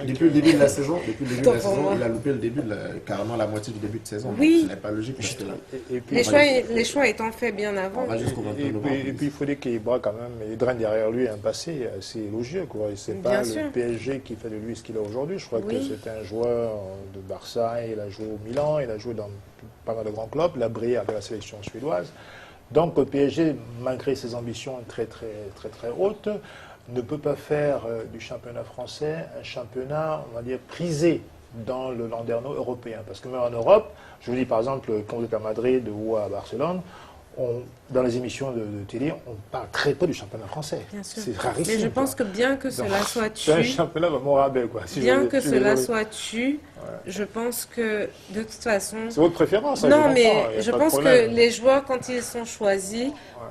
Depuis le début de la saison, il a loupé le début, carrément la moitié du début de saison. Oui. Ce n'est pas logique. Parce que les choix étant faits bien avant. Et puis il faut dire qu'Ibra, quand même, il draine derrière lui un passé assez élogieux. Ce n'est pas le PSG qui fait de lui ce qu'il a aujourd'hui. Je crois que c'est un joueur de Barça, il a joué au Milan, il a joué dans pas mal de grands clubs, il a brillé avec la sélection suédoise. Donc le PSG, malgré ses ambitions très hautes, ne peut pas faire du championnat français un championnat, on va dire, prisé dans le landerneau européen. Parce que même en Europe, je vous dis par exemple, quand vous êtes à Madrid ou à Barcelone, dans les émissions de télé, on parle très peu du championnat français. C'est rarissime. Mais je pense que bien que cela soit tu... C'est un championnat vraiment rabais, quoi. Bien que cela soit tu, je pense que de toute façon... C'est votre préférence. Non, mais je pense que les joueurs, quand ils sont choisis,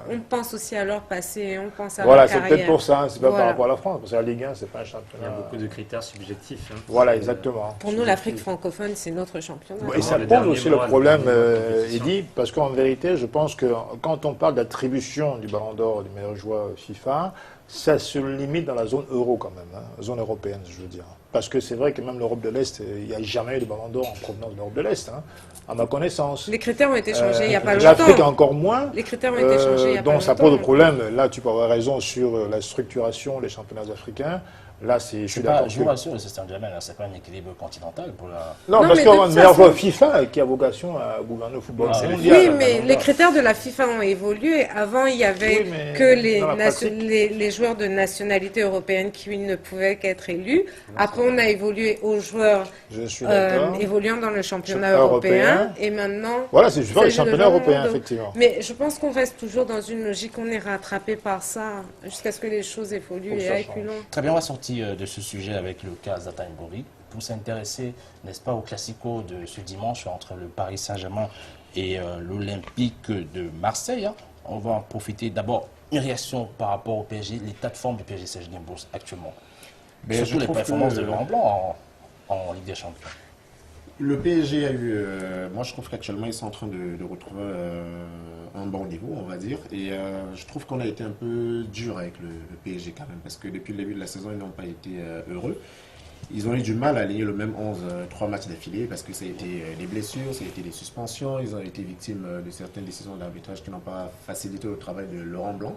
on pense aussi à leur passé, on pense à leur carrière. Voilà, c'est peut-être pour ça, c'est pas par rapport à la France, parce que la Ligue 1, c'est pas un championnat... Il y a beaucoup de critères subjectifs. Voilà, exactement. Pour nous, l'Afrique francophone, c'est notre championnat. Et ça pose aussi le problème, Eddy, parce qu'en vérité, je pense que quand on parle d'attribution du Ballon d'Or du meilleur joueur FIFA, ça se limite dans la zone euro quand même, zone européenne, je veux dire. Parce que c'est vrai que même l'Europe de l'Est, il n'y a jamais eu de Ballon d'Or en provenance de l'Europe de l'Est, à ma connaissance. Les critères ont été changés il n'y a pas longtemps. L'Afrique encore moins. Les critères ont été changés il n'y a pas longtemps. Donc ça pose le problème, là tu peux avoir raison sur la structuration des championnats africains. Là, je suis Pas, d'accord. je vous rassure, le Saint-Germain, c'est pas un équilibre continental pour la... Non, Non, parce mais qu'on de a un toute meilleur façon- joueur FIFA qui a vocation à gouverner le football Ah, mondial. Oui, à mais la les longueur. critères de la FIFA ont évolué. Avant, il y avait Oui, mais que dans la pratique- les joueurs de nationalité européenne qui ne pouvaient qu'être élus. Après, on a évolué aux joueurs Je suis d'accord. évoluant dans le championnat Européen. européen. Et maintenant, Voilà, c'est juste le s'agit de championnat gens européen, de- effectivement. Mais je pense qu'on reste toujours dans une logique, on est rattrapé par ça jusqu'à ce que les choses évoluent Faut que et ça aillent change. plus loin. Très bien, on va sortir de ce sujet avec le cas Zlatan Ibrahimovic pour s'intéresser, n'est-ce pas, au classico de ce dimanche entre le Paris Saint-Germain et l'Olympique de Marseille. Hein. On va en profiter. D'abord, une réaction par rapport au PSG, l'état de forme du PSG Serge Gnabry actuellement. Mais Surtout je les trouve performances que- de Laurent Blanc en Ligue des Champions. Le PSG a eu, moi je trouve qu'actuellement ils sont en train de retrouver un bon niveau, on va dire. Et je trouve qu'on a été un peu dur avec le PSG quand même, parce que depuis le début de la saison, ils n'ont pas été heureux. Ils ont eu du mal à aligner le même 11 3 matchs d'affilée, parce que ça a été des blessures, ça a été des suspensions, ils ont été victimes de certaines décisions d'arbitrage qui n'ont pas facilité le travail de Laurent Blanc.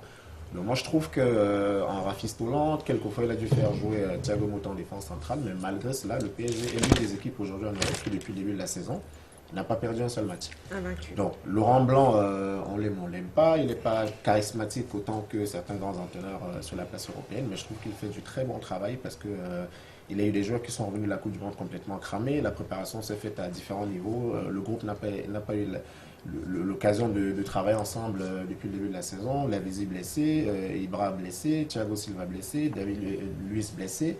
Donc moi je trouve qu'en rafistolant, quelquefois il a dû faire jouer Thiago Motta en défense centrale, mais malgré cela, le PSG est l'une des équipes aujourd'hui en Europe qui depuis le début de la saison n'a pas perdu un seul match. Invaincu. Donc Laurent Blanc, on l'aime pas, il n'est pas charismatique autant que certains grands entraîneurs sur la place européenne, mais je trouve qu'il fait du très bon travail parce que il a eu des joueurs qui sont revenus de la Coupe du Monde complètement cramés, la préparation s'est faite à différents niveaux, le groupe n'a pas eu l'occasion de travailler ensemble depuis le début de la saison. Lavezzi blessé, Ibra blessé, Thiago Silva blessé, David Luiz blessé.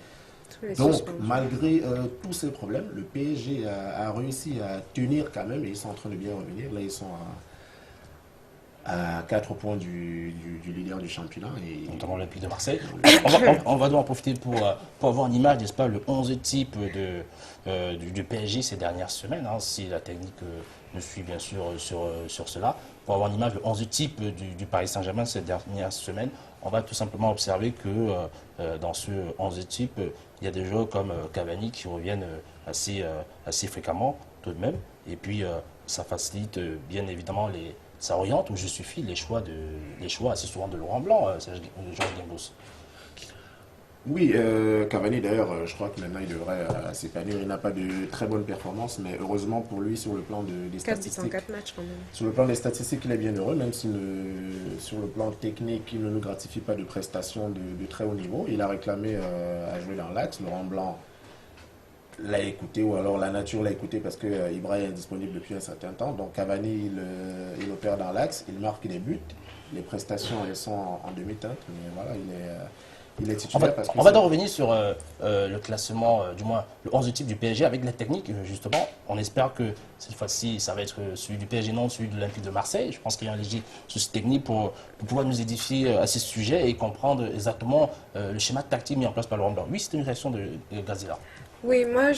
Donc, malgré tous ces problèmes, le PSG a réussi à tenir quand même et ils sont en train de bien revenir. Là, ils sont à 4 points du leader du championnat. Et Notamment l'Olympique de Marseille. On va donc en profiter pour avoir une image, n'est-ce pas, le 11 type du PSG ces dernières semaines, hein, si la technique nous suit bien sûr sur cela. Pour avoir une image, le 11 type du Paris Saint-Germain ces dernières semaines, on va tout simplement observer que dans ce 11 type, il y a des joueurs comme Cavani qui reviennent assez fréquemment tout de même. Et puis, ça facilite bien évidemment ça oriente ou justifie les choix assez souvent de Laurent Blanc, Georges Gnabry. Oui, Cavani d'ailleurs, je crois que maintenant il devrait s'épanouir. Il n'a pas de très bonnes performances, mais heureusement pour lui sur le plan des 4 buts en statistiques. 4 matchs quand même. Sur le plan des statistiques, il est bien heureux, même si sur le plan technique, il ne nous gratifie pas de prestations de très haut niveau. Il a réclamé à jouer dans l'axe. Laurent Blanc l'a écouté, ou alors la nature l'a écouté parce que Ibra est indisponible depuis un certain temps. Donc Cavani, il opère dans l'axe, il marque des buts. Les prestations, elles sont en demi-teinte, mais voilà, il est titulaire. On va donc revenir sur le classement, du moins le 11 type du PSG avec la technique, justement. On espère que cette fois-ci, ça va être celui du PSG, non celui de l'Olympique de Marseille. Je pense qu'il y a un léger souci technique pour pouvoir nous édifier à ces sujets et comprendre exactement le schéma tactique mis en place par Laurent Blanc. Oui, c'était une réaction de Gazella. Oui, moi,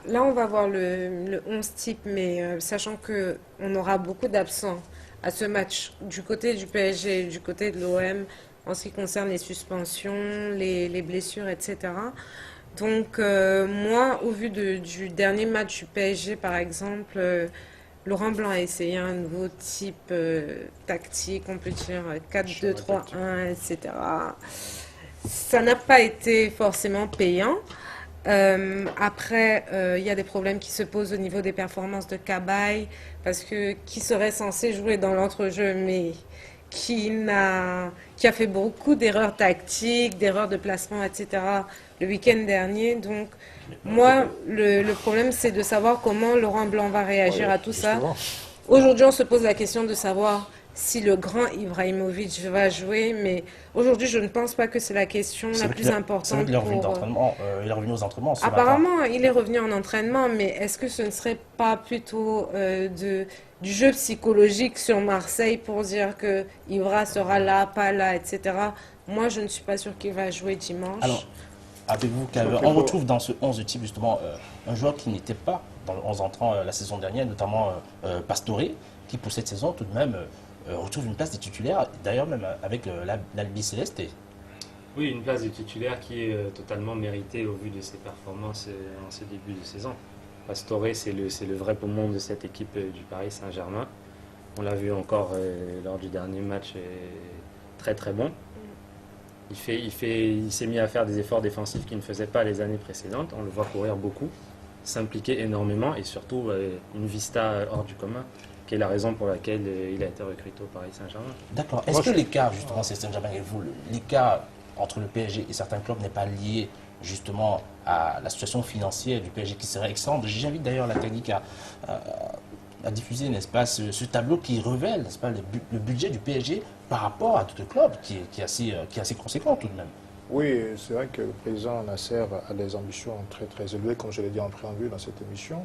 là, on va voir le 11 type, mais sachant qu'on aura beaucoup d'absents à ce match du côté du PSG et du côté de l'OM en ce qui concerne les suspensions, les blessures, etc. Donc, moi, au vu du dernier match du PSG, par exemple, Laurent Blanc a essayé un nouveau type tactique, on peut dire 4-2-3-1, etc. Ça n'a pas été forcément payant. Après, il y a des problèmes qui se posent au niveau des performances de Cabaye, parce que qui serait censé jouer dans l'entrejeu, mais qui a fait beaucoup d'erreurs tactiques, d'erreurs de placement, etc. le week-end dernier. Donc, moi, le problème, c'est de savoir comment Laurent Blanc va réagir à tout ça. Aujourd'hui, on se pose la question de savoir si le grand Ibrahimovic va jouer, mais aujourd'hui, je ne pense pas que c'est la question la plus importante. Il est revenu aux entraînements. Apparemment, il est revenu en entraînement, mais est-ce que ce ne serait pas plutôt du jeu psychologique sur Marseille pour dire que Ibra sera là, pas là, etc. Moi, je ne suis pas sûre qu'il va jouer dimanche. Alors, avez-vous on retrouve dans ce 11 type justement un joueur qui n'était pas dans le 11 entrant la saison dernière, notamment Pastore, qui pour cette saison tout de même retrouve une place de titulaire, d'ailleurs même avec l'Albi Céleste. Oui, une place de titulaire qui est totalement méritée au vu de ses performances en ce début de saison. Pastore, c'est le vrai poumon de cette équipe du Paris Saint-Germain. On l'a vu encore lors du dernier match, très très bon. Il s'est mis à faire des efforts défensifs qu'il ne faisait pas les années précédentes. On le voit courir beaucoup, s'impliquer énormément et surtout une vista hors du commun, qui est la raison pour laquelle il a été recruté au Paris Saint-Germain. D'accord. Est-ce que l'écart, justement, c'est Saint-Germain et vous, l'écart entre le PSG et certains clubs n'est pas lié justement à la situation financière du PSG qui serait excellente? J'invite d'ailleurs la technique à diffuser, n'est-ce pas, ce tableau qui révèle, n'est-ce pas, le budget du PSG par rapport à tout le club qui est assez conséquent tout de même. Oui, c'est vrai que le président Nasser a des ambitions très très élevées, comme je l'ai dit en préambule dans cette émission.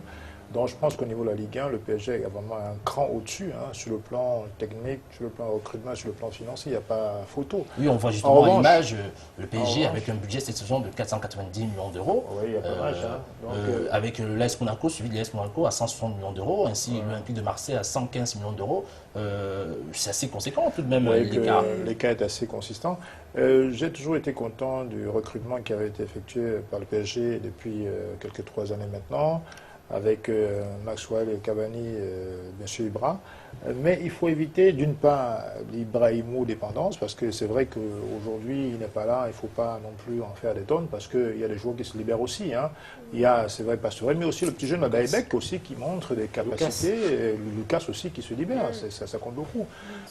Donc je pense qu'au niveau de la Ligue 1, le PSG est vraiment un cran au-dessus, sur le plan technique, sur le plan recrutement, sur le plan financier, il n'y a pas photo. Oui, on voit justement à l'image le PSG avec un budget cette saison de 490 millions d'euros. Oui, il y a pas mal. Avec l'AS Monaco, suivi de l'AS Monaco à 160 millions d'euros, ainsi l'Olympique de Marseille à 115 millions d'euros. C'est assez conséquent tout de même, l'écart. L'écart est assez consistant. J'ai toujours été content du recrutement qui avait été effectué par le PSG depuis quelques 3 années maintenant, avec Maxwell et Cavani, bien sûr Ibra. Mais il faut éviter d'une part l'ibrahimo-dépendance, parce que c'est vrai qu'aujourd'hui il n'est pas là, il ne faut pas non plus en faire des tonnes, parce qu'il y a des joueurs qui se libèrent aussi. Il y a, c'est vrai, Pastore, mais aussi le petit jeune Madaïbek aussi qui montre des capacités, Lucas aussi qui se libère, ça compte beaucoup.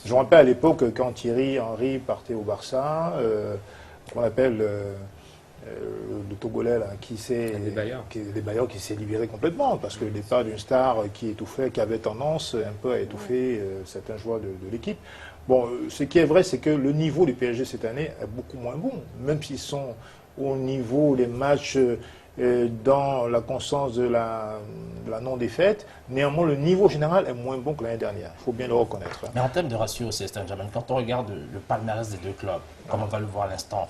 Je me rappelle à l'époque quand Thierry Henry partait au Barça, qu'on appelle... le Togolais là, qui s'est libéré complètement, parce que le départ d'une star qui étouffait, qui avait tendance un peu à étouffer certains joueurs de l'équipe. Bon, ce qui est vrai, c'est que le niveau du PSG cette année est beaucoup moins bon, même s'ils sont au niveau des matchs dans la constance de la non-défaite. Néanmoins, le niveau général est moins bon que l'année dernière. Il faut bien le reconnaître. Mais en termes de ratio, c'est Saint-Germain, quand on regarde le palmarès des deux clubs, comme on va le voir à l'instant,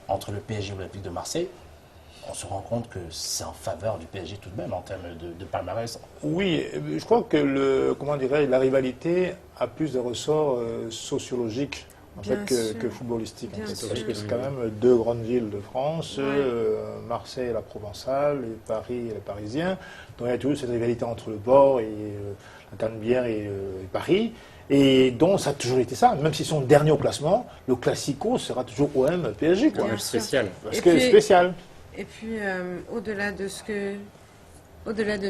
entre le PSG et l'Olympique de Marseille, on se rend compte que c'est en faveur du PSG tout de même en termes de palmarès. Oui, je crois que la rivalité a plus de ressorts sociologiques en fait, que footballistiques. Parce que c'est quand même 2 grandes villes de France, Marseille et la Provençale, et Paris et les Parisiens. Donc il y a toujours cette rivalité entre le Port et la Canebière et Paris. Et donc ça a toujours été ça, même s'ils sont derniers au classement, le classico sera toujours OM PSG. Un match spécial. Parce que spécial. Et puis au-delà de ce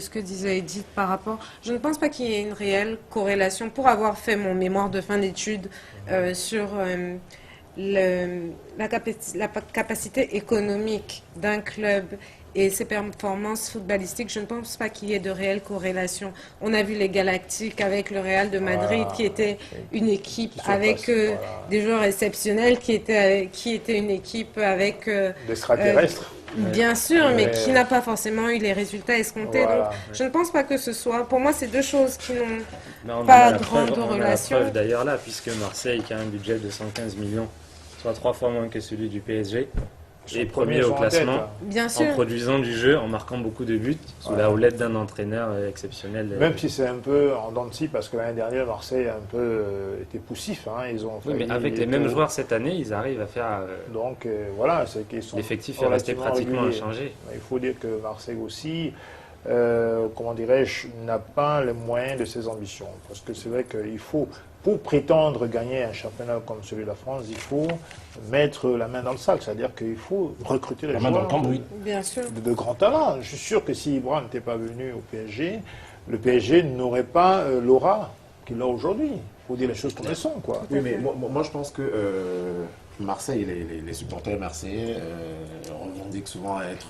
que disait Edith par rapport, je ne pense pas qu'il y ait une réelle corrélation. Pour avoir fait mon mémoire de fin d'études sur la capacité économique d'un club et ses performances footballistiques, je ne pense pas qu'il y ait de réelle corrélation. On a vu les Galactiques avec le Real de Madrid, qui était une équipe avec des joueurs exceptionnels, qui était une équipe avec... d'extraterrestres. Bien sûr, mais qui n'a pas forcément eu les résultats escomptés. Voilà. Donc, je ne pense pas que ce soit... Pour moi, c'est 2 choses qui n'ont pas grande relation. On a la preuve d'ailleurs là, puisque Marseille, qui a un budget de 115 millions, soit 3 fois moins que celui du PSG, et premier au classement, en produisant du jeu, en marquant beaucoup de buts, sous la houlette d'un entraîneur exceptionnel. Même si c'est un peu en dents de scie, parce que l'année dernière, Marseille a un peu été poussif. Ils ont mais avec les mêmes joueurs cette année, ils arrivent à faire... Donc voilà, c'est qu'ils sont... L'effectif est resté pratiquement inchangé. Il faut dire que Marseille aussi, n'a pas les moyens de ses ambitions. Parce que c'est vrai qu'il faut... Pour prétendre gagner un championnat comme celui de la France, il faut mettre la main dans le sac. C'est-à-dire qu'il faut recruter les joueurs de grands talents. Je suis sûr que si Ibra n'était pas venu au PSG, le PSG n'aurait pas l'aura qu'il a aujourd'hui. Il faut dire les choses comme elles sont. Oui, mais moi je pense que Marseille, les supporters marseillais revendiquent souvent à être...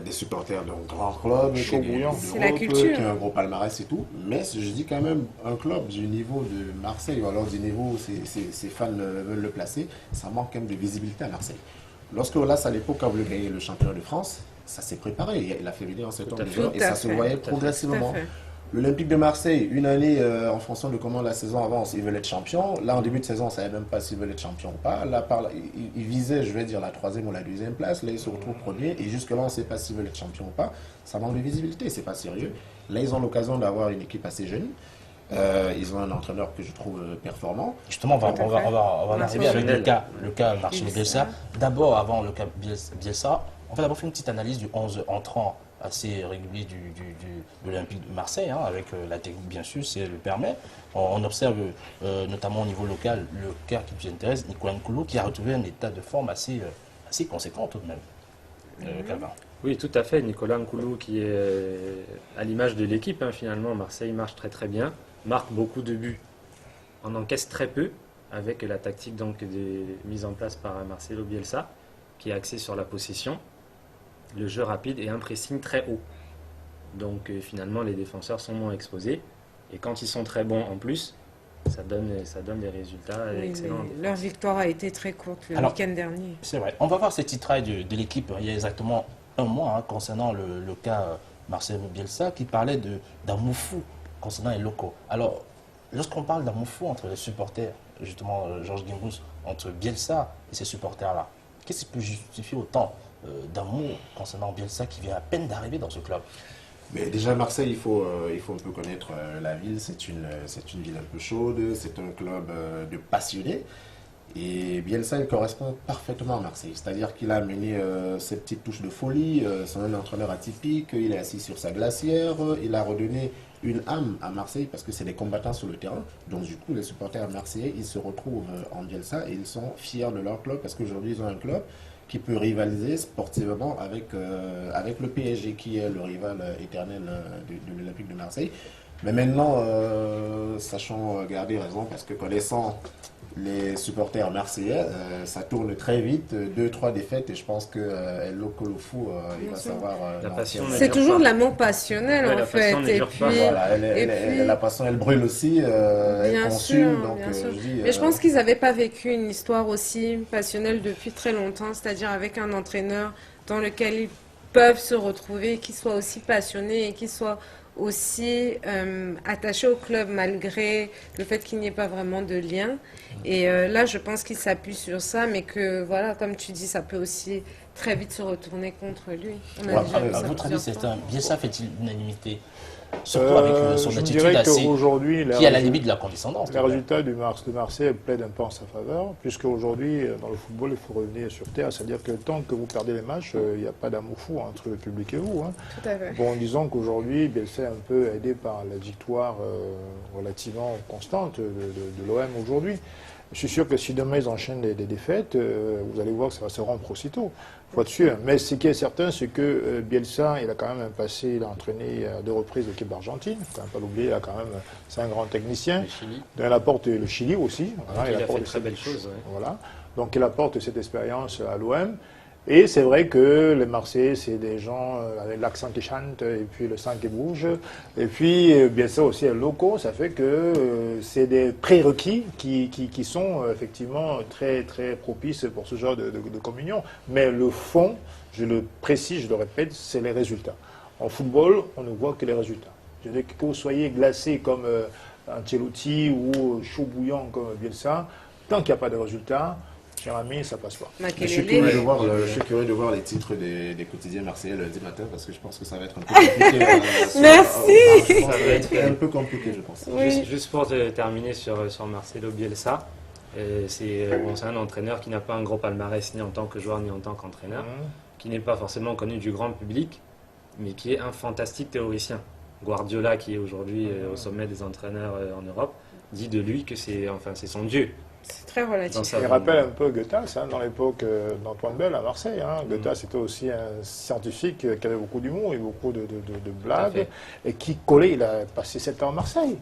des supporters d'un grand club, c'est la culture, qui a un gros palmarès et tout, mais je dis quand même un club du niveau de Marseille, ou alors du niveau où ses fans veulent le placer, ça manque quand même de visibilité à Marseille. Lorsque là, à l'époque, quand vous voulez gagner le championnat de France, ça s'est préparé, il a fait venir un certain nombre de joueurs et ça se voyait progressivement. L'Olympique de Marseille, une année, en fonction de comment la saison avance, ils veulent être champions. Là, en début de saison, on ne savait même pas s'ils veulent être champions ou pas. Là, ils visaient, je vais dire, la 3e ou la 2e place. Là, ils se retrouvent premiers. Et jusque-là, on ne sait pas s'ils veulent être champions ou pas. Ça manque de visibilité, c'est pas sérieux. Là, ils ont l'occasion d'avoir une équipe assez jeune. Ils ont un entraîneur que je trouve performant. Justement, on va en arriver avec le cas Marcelo Bielsa. D'abord, avant le cas Bielsa, on va d'abord faire une petite analyse du 11 entrant assez régulier de l'Olympique de Marseille, hein, avec la technique bien sûr, si elle le permet. On observe notamment au niveau local le cas qui nous intéresse, Nicolas Nkoulou, qui a retrouvé un état de forme assez conséquent tout de même. Calvin. Oui, tout à fait. Nicolas Nkoulou qui est à l'image de l'équipe, hein, finalement. Marseille marche très très bien, marque beaucoup de buts, on encaisse très peu avec la tactique donc, mise en place par Marcelo Bielsa, qui est axée sur la possession, le jeu rapide et un pressing très haut. Donc finalement, les défenseurs sont moins exposés. Et quand ils sont très bons en plus, ça donne des résultats excellents. Leur victoire a été très courte le week-end dernier. C'est vrai. On va voir ce titrail de l'équipe il y a exactement un mois hein, concernant le cas Marcelo Bielsa qui parlait d'amour fou concernant les locaux. Alors, lorsqu'on parle d'amour fou entre les supporters, justement Georges Guimbous, entre Bielsa et ces supporters-là, qu'est-ce qui peut justifier autant d'amour concernant Bielsa qui vient à peine d'arriver dans ce club? Mais déjà, Marseille, il faut un peu connaître la ville. C'est une ville un peu chaude, c'est un club de passionnés. Et Bielsa, il correspond parfaitement à Marseille. C'est-à-dire qu'il a amené cette petite touche de folie. C'est un entraîneur atypique. Il est assis sur sa glacière. Il a redonné une âme à Marseille parce que c'est des combattants sur le terrain. Donc du coup, les supporters marseillais, ils se retrouvent en Bielsa et ils sont fiers de leur club parce qu'aujourd'hui, ils ont un club qui peut rivaliser sportivement avec le PSG, qui est le rival éternel de l'Olympique de Marseille. Mais maintenant, sachant garder raison, parce que connaissant les supporters marseillais, ça tourne très vite, 2-3 défaites, et je pense que El Loco Lofou, il va savoir... c'est toujours de l'amour passionnel, en fait. Et puis, la passion, elle brûle aussi, elle consume. Donc, mais je pense qu'ils n'avaient pas vécu une histoire aussi passionnelle depuis très longtemps, c'est-à-dire avec un entraîneur dans lequel ils peuvent se retrouver, qui soit aussi passionné et qui soit aussi attaché au club malgré le fait qu'il n'y ait pas vraiment de lien. Et là, je pense qu'il s'appuie sur ça, mais que, voilà, comme tu dis, ça peut aussi très vite se retourner contre lui. À votre avis, Bielsa fait-il l'unanimité? Surtout avec son attitude qui est à la limite de la condescendance. Les résultats de Marseille plaident un peu en sa faveur, puisque aujourd'hui, dans le football, il faut revenir sur terre. C'est-à-dire que tant que vous perdez les matchs, il n'y a pas d'amour fou entre le public et vous. Hein. Tout à fait. Bon, disons qu'aujourd'hui, Bielsa est un peu aidé par la victoire relativement constante de l'OM aujourd'hui. Je suis sûr que si demain ils enchaînent des défaites, vous allez voir que ça va se rompre aussitôt. Faut être sûr. Mais ce qui est certain, c'est que Bielsa, il a quand même un passé, il a entraîné à 2 reprises l'équipe d'Argentine. Il ne faut quand même pas l'oublier, c'est un grand technicien. Le Chili. Donc, il apporte le Chili aussi. Voilà, il a fait de très belles choses. Ouais. Voilà. Donc il apporte cette expérience à l'OM. Et c'est vrai que les Marseillais, c'est des gens avec l'accent qui chante et puis le sang qui bouge. Et puis, bien sûr, aussi locaux, ça fait que c'est des prérequis qui sont effectivement très, très propices pour ce genre de communion. Mais le fond, je le précise, je le répète, c'est les résultats. En football, on ne voit que les résultats. Je veux dire que vous soyez glacé comme Ancelotti ou chaud bouillant comme Bielsa, tant qu'il n'y a pas de résultats, cher ami, ça passe pas. Je suis curieux de voir les titres des quotidiens marseillais lundi matin parce que je pense que ça va être un peu compliqué. Merci. Ça va être un peu compliqué, je pense. Oui. Juste pour terminer sur Marcelo Bielsa, c'est un entraîneur qui n'a pas un gros palmarès ni en tant que joueur ni en tant qu'entraîneur, qui n'est pas forcément connu du grand public, mais qui est un fantastique théoricien. Guardiola, qui est aujourd'hui au sommet des entraîneurs en Europe, dit de lui que c'est son dieu. C'est très relatif. Il rappelle un peu Goethe dans l'époque d'Antoine Bell à Marseille. Goethe, c'était aussi un scientifique qui avait beaucoup d'humour et beaucoup de blagues et qui collait. Il a passé 7 ans à Marseille.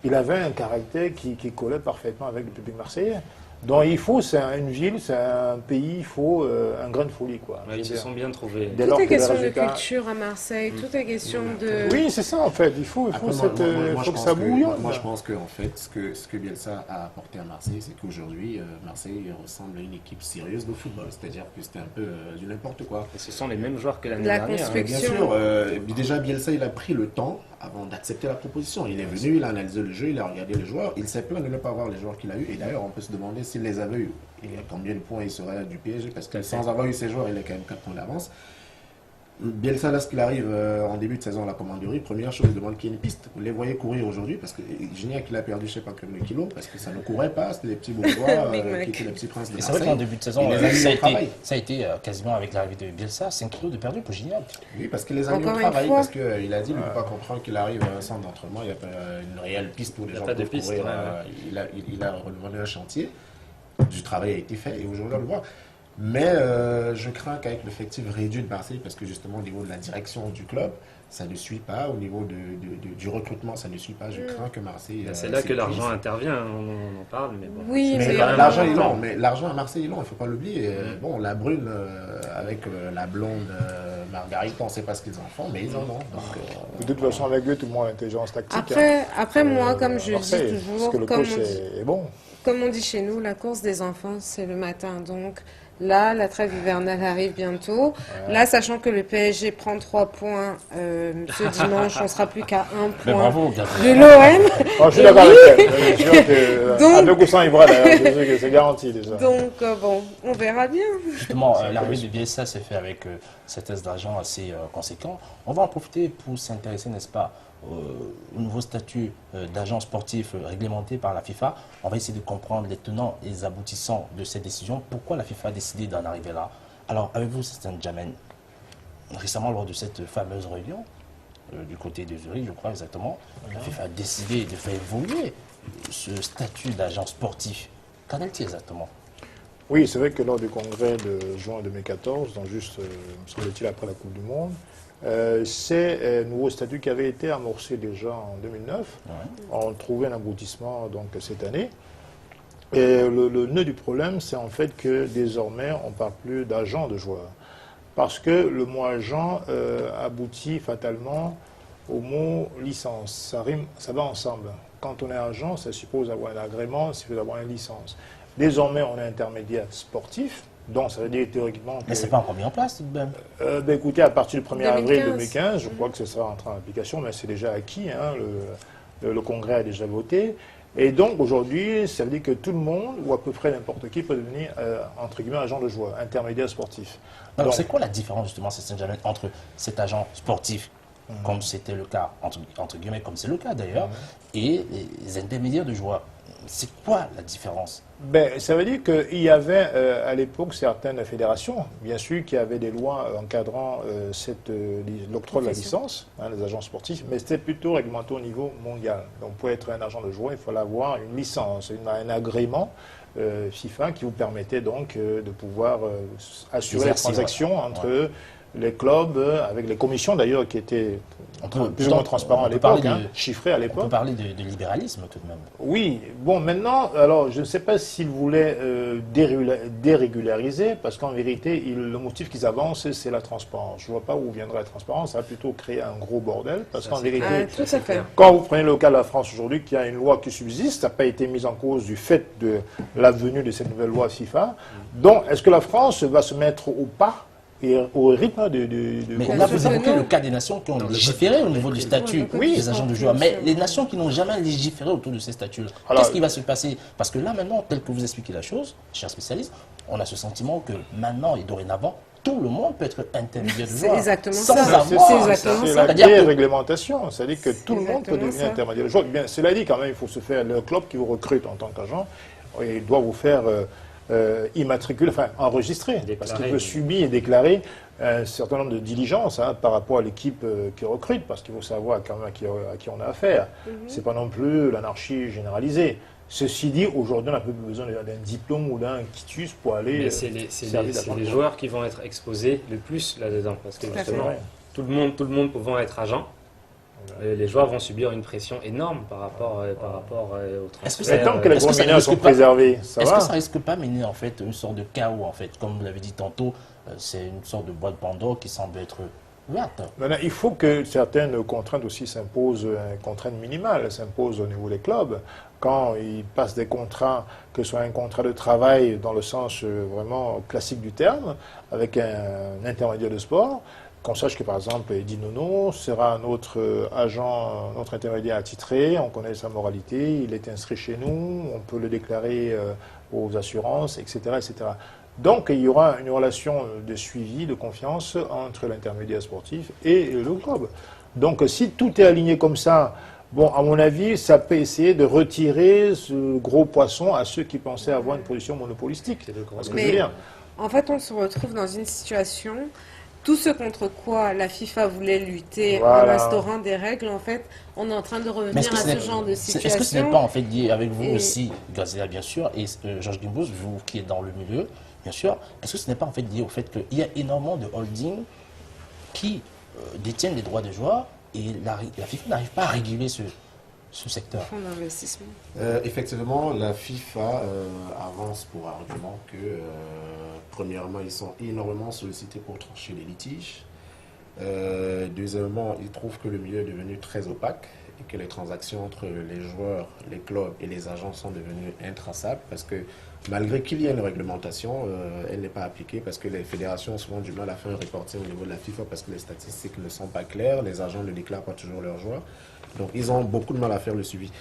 Il avait un caractère qui collait parfaitement avec le public marseillais. Donc il faut, c'est une ville, c'est un pays, il faut un grain de folie, quoi. Ouais, ils se sont bien trouvés. Tout est question de culture à Marseille, tout est question de... Oui, c'est ça en fait, il faut que ça bouillonne. Moi je pense que en fait, ce que Bielsa a apporté à Marseille, c'est qu'aujourd'hui, Marseille ressemble à une équipe sérieuse de football, c'est-à-dire que c'était un peu du n'importe quoi. Et ce sont les mêmes joueurs que l'année La dernière. construction. Bien sûr, déjà Bielsa, il a pris le temps avant d'accepter la proposition. Il est venu, il a analysé le jeu, il a regardé les joueurs, il s'est plaint de ne pas avoir les joueurs qu'il a eu. Et d'ailleurs, on peut se demander s'il les avait eu. Et combien de points il serait du PSG, parce que sans avoir eu ces joueurs, il est quand même 4 points d'avance. Bielsa, lorsqu'il arrive en début de saison à la commanderie, première chose, il demande qu'il y ait une piste. Vous les voyez courir aujourd'hui parce que Gignac, il a perdu je sais pas combien de kilos parce que ça ne courait pas, c'était les petits bourgeois qui étaient les petits princes de Marseille. C'est vrai qu'en début de saison, ça ça a été quasiment avec l'arrivée de Bielsa, 5 kilos de perdu pour Gignac. Oui, parce que les a mis au travail, parce qu'il a dit, il ne peut pas comprendre qu'il arrive à un centre d'entraînement, il n'y a pas une réelle piste où les gens peuvent courir. Il a relevé un chantier, du travail a été fait et aujourd'hui on le voit. Mais je crains qu'avec l'effectif réduit de Marseille, parce que justement au niveau de la direction du club, ça ne suit pas, au niveau du recrutement, ça ne suit pas. Je crains que Marseille... C'est là que l'argent intervient, on en parle, mais bon. Oui, mais l'argent est long, mais l'argent à Marseille est long, il ne faut pas l'oublier. Bon, la brune avec la blonde Margarita, on ne sait pas ce qu'ils en font, mais ils en ont. Donc, de toute façon, avec eux, tout le monde a l'intelligence tactique. Après moi, comme je dis toujours, parce que le coach est bon. Comme on dit chez nous, la course des enfants, c'est le matin. Donc là, la trêve hivernale arrive bientôt. Ouais. Là, sachant que le PSG prend 3 points ce dimanche, on ne sera plus qu'à 1 point bravo, de l'OM. Oh, je suis d'accord avec elle. À 2% Ibra, d'ailleurs, c'est garanti déjà. Donc, bon, on verra bien. Justement, l'arrivée de Bielsa s'est fait avec cet test d'argent assez conséquent. On va en profiter pour s'intéresser, n'est-ce pas, au nouveau statut d'agent sportif réglementé par la FIFA. On va essayer de comprendre les tenants et les aboutissants de cette décision. Pourquoi la FIFA a décidé d'en arriver là? Alors, avec vous, c'est un Jamen. Récemment, lors de cette fameuse réunion, du côté de Zurich, je crois exactement, la FIFA a décidé de faire évoluer ce statut d'agent sportif. Qu'en est-il exactement? Oui, c'est vrai que lors du congrès de juin 2014, donc juste, me semble-t-il, après la Coupe du Monde, c'est un nouveau statut qui avait été amorcé déjà en 2009. Ouais. On trouvait un aboutissement donc, cette année. Et le nœud du problème, c'est en fait que désormais, on ne parle plus d'agent de joueur. Parce que le mot agent aboutit fatalement au mot licence. Ça rime, ça va ensemble. Quand on est agent, ça suppose avoir un agrément, ça suppose avoir une licence. Désormais, on est intermédiaire sportif. Donc, ça veut dire théoriquement que... Mais ce n'est pas encore mis en place, tout de même. Écoutez, à partir du 1er avril 2015, je crois que ce sera entré en application, mais c'est déjà acquis. Hein, le Congrès a déjà voté. Et donc, aujourd'hui, ça veut dire que tout le monde, ou à peu près n'importe qui, peut devenir, entre guillemets, agent de joueur, intermédiaire sportif. Alors, c'est quoi la différence, justement, entre cet agent sportif, comme c'était le cas, entre guillemets, comme c'est le cas d'ailleurs, et les intermédiaires de joueurs? C'est quoi la différence? Ça veut dire qu'il y avait à l'époque certaines fédérations, bien sûr, qui avaient des lois encadrant l'octroi de la licence, les agents sportifs, mais c'était plutôt réglementé au niveau mondial. Donc pour être un agent de joueur, il fallait avoir une licence, un agrément FIFA qui vous permettait donc de pouvoir assurer les transactions entre les clubs, avec les commissions d'ailleurs qui étaient plus ou moins transparents à l'époque, chiffrés à l'époque. On peut parler de libéralisme tout de même. Oui, bon maintenant, alors je ne sais pas s'ils voulaient dérégulariser, parce qu'en vérité, le motif qu'ils avancent, c'est la transparence. Je ne vois pas où viendra la transparence, ça va plutôt créer un gros bordel, parce qu'en vérité, quand vous prenez le cas de la France aujourd'hui, qui a une loi qui subsiste, ça n'a pas été mise en cause du fait de la venue de cette nouvelle loi FIFA. Donc, est-ce que la France va se mettre au pas et au rythme Mais là, vous évoquez le cas des nations qui ont légiféré au niveau du statut des agents de joueurs. Mais les nations qui n'ont jamais légiféré autour de ces statuts, qu'est-ce qui va se passer? Parce que là, maintenant, tel que vous expliquez la chose, cher spécialiste, on a ce sentiment que maintenant et dorénavant, tout le monde peut être intermédiaire de joueur. C'est exactement ça. C'est la déréglementation. C'est-à-dire que tout le monde peut devenir intermédiaire de joueur. Bien, cela dit, quand même, il faut se faire le club qui vous recrute en tant qu'agent. Il doit vous faire... immatriculé, enfin enregistré, parce qu'il peut subir et déclarer un certain nombre de diligences par rapport à l'équipe qui recrute, parce qu'il faut savoir quand même à qui on a affaire. C'est pas non plus l'anarchie généralisée. Ceci dit, aujourd'hui, on n'a plus besoin d'un diplôme ou d'un quitus pour aller servir c'est les joueurs qui vont être exposés le plus là-dedans, parce que justement, tout le monde pouvant être agent, les joueurs vont subir une pression énorme par rapport au transfert. Tant que les gros mineurs sont préservés, ça va. Est-ce que ça risque pas mener en fait une sorte de chaos en fait, comme vous l'avez dit tantôt, c'est une sorte de boîte Pandore qui semble être ouverte. Maintenant, il faut que certaines contraintes aussi s'imposent, contraintes minimales s'imposent au niveau des clubs. Quand ils passent des contrats, que ce soit un contrat de travail dans le sens vraiment classique du terme, avec un intermédiaire de sport, qu'on sache que, par exemple, Eddy Nono sera notre agent, notre intermédiaire attitré, on connaît sa moralité, il est inscrit chez nous, on peut le déclarer aux assurances, etc., etc. Donc il y aura une relation de suivi, de confiance entre l'intermédiaire sportif et le club. Donc si tout est aligné comme ça, bon, à mon avis, ça peut essayer de retirer ce gros poisson à ceux qui pensaient avoir une position monopolistique. C'est ce que je veux dire. En fait, on se retrouve dans une situation, tout ce contre quoi la FIFA voulait lutter en instaurant des règles, en fait, on est en train de revenir à ce genre de situation. Est-ce que ce n'est pas en fait lié avec vous aussi, Gazela bien sûr, et Georges Guimbous, vous qui êtes dans le milieu, bien sûr, est-ce que ce n'est pas en fait lié au fait qu'il y a énormément de holdings qui détiennent les droits des joueurs et la FIFA n'arrive pas à réguler ce secteur? Fonds d'investissement. Effectivement, la FIFA avance pour argument que, premièrement, ils sont énormément sollicités pour trancher les litiges. Deuxièmement, ils trouvent que le milieu est devenu très opaque et que les transactions entre les joueurs, les clubs et les agents sont devenues intraçables parce que malgré qu'il y ait une réglementation, elle n'est pas appliquée parce que les fédérations ont souvent du mal à faire un reporting au niveau de la FIFA parce que les statistiques ne sont pas claires, les agents ne déclarent pas toujours leurs joueurs. Donc ils ont beaucoup de mal à faire le suivi.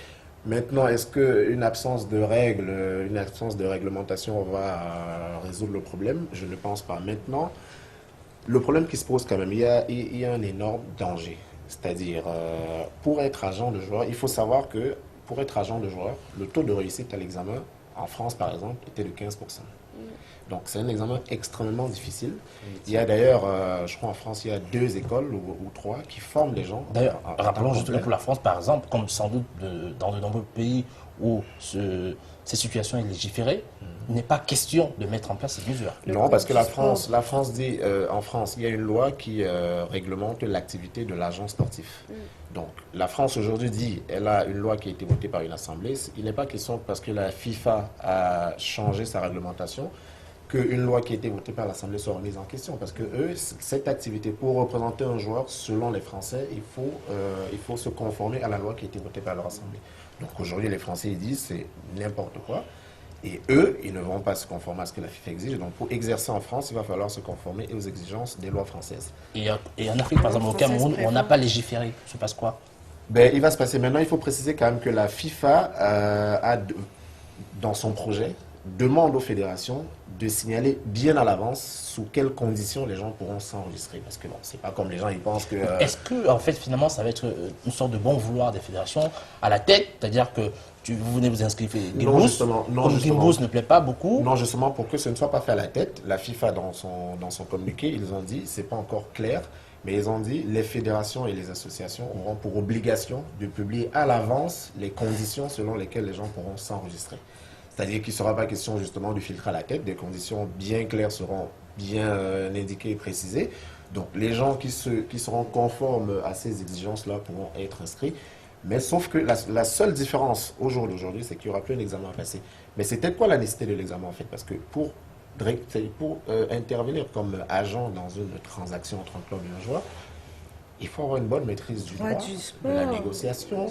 Maintenant, est-ce qu'une absence de règles, une absence de réglementation va résoudre le problème? Je ne pense pas. Maintenant, le problème qui se pose quand même, il y a un énorme danger. C'est-à-dire, pour être agent de joueur, il faut savoir que pour être agent de joueur, le taux de réussite à l'examen, en France par exemple, était de 15%. Donc c'est un examen extrêmement difficile. Il y a d'ailleurs, je crois en France, il y a 2 écoles ou 3 qui forment les gens. D'ailleurs, rappelons juste pour la France par exemple, comme sans doute dans de nombreux pays où ces situations est légiférée, il n'est pas question de mettre en place ces mesures. Non, parce que la France dit, en France, il y a une loi qui réglemente l'activité de l'agent sportif. Donc, la France aujourd'hui dit, elle a une loi qui a été votée par une assemblée. Il n'est pas question parce que la FIFA a changé sa réglementation qu'une loi qui a été votée par l'Assemblée soit remise en question. Parce que eux, cette activité, pour représenter un joueur, selon les Français, il faut se conformer à la loi qui a été votée par leur Assemblée. Donc aujourd'hui, les Français, ils disent c'est n'importe quoi. Et eux, ils ne vont pas se conformer à ce que la FIFA exige. Donc pour exercer en France, il va falloir se conformer aux exigences des lois françaises. Et en Afrique, par exemple, au Cameroun, on n'a pas légiféré. Il se passe quoi? Ben, il va se passer maintenant, il faut préciser quand même que la FIFA dans son projet, demande aux fédérations de signaler bien à l'avance sous quelles conditions les gens pourront s'enregistrer. Parce que bon, c'est pas comme les gens, ils pensent que... Est-ce que, en fait, finalement, ça va être une sorte de bon vouloir des fédérations à la tête? C'est-à-dire que vous venez vous inscrire Gimbous, comme Gimbous ne plaît pas beaucoup? Non, justement, pour que ce ne soit pas fait à la tête, la FIFA, dans son communiqué, ils ont dit, c'est pas encore clair, mais ils ont dit, les fédérations et les associations auront pour obligation de publier à l'avance les conditions selon lesquelles les gens pourront s'enregistrer. C'est-à-dire qu'il ne sera pas question justement de filtrer à la tête, des conditions bien claires seront bien indiquées et précisées. Donc les gens qui seront conformes à ces exigences-là pourront être inscrits. Mais sauf que la seule différence au jour d'aujourd'hui, c'est qu'il n'y aura plus un examen à passer. Mais c'était quoi la nécessité de l'examen en fait? Parce que pour intervenir comme agent dans une transaction entre un club et un joueur, il faut avoir une bonne maîtrise du droit, de la négociation,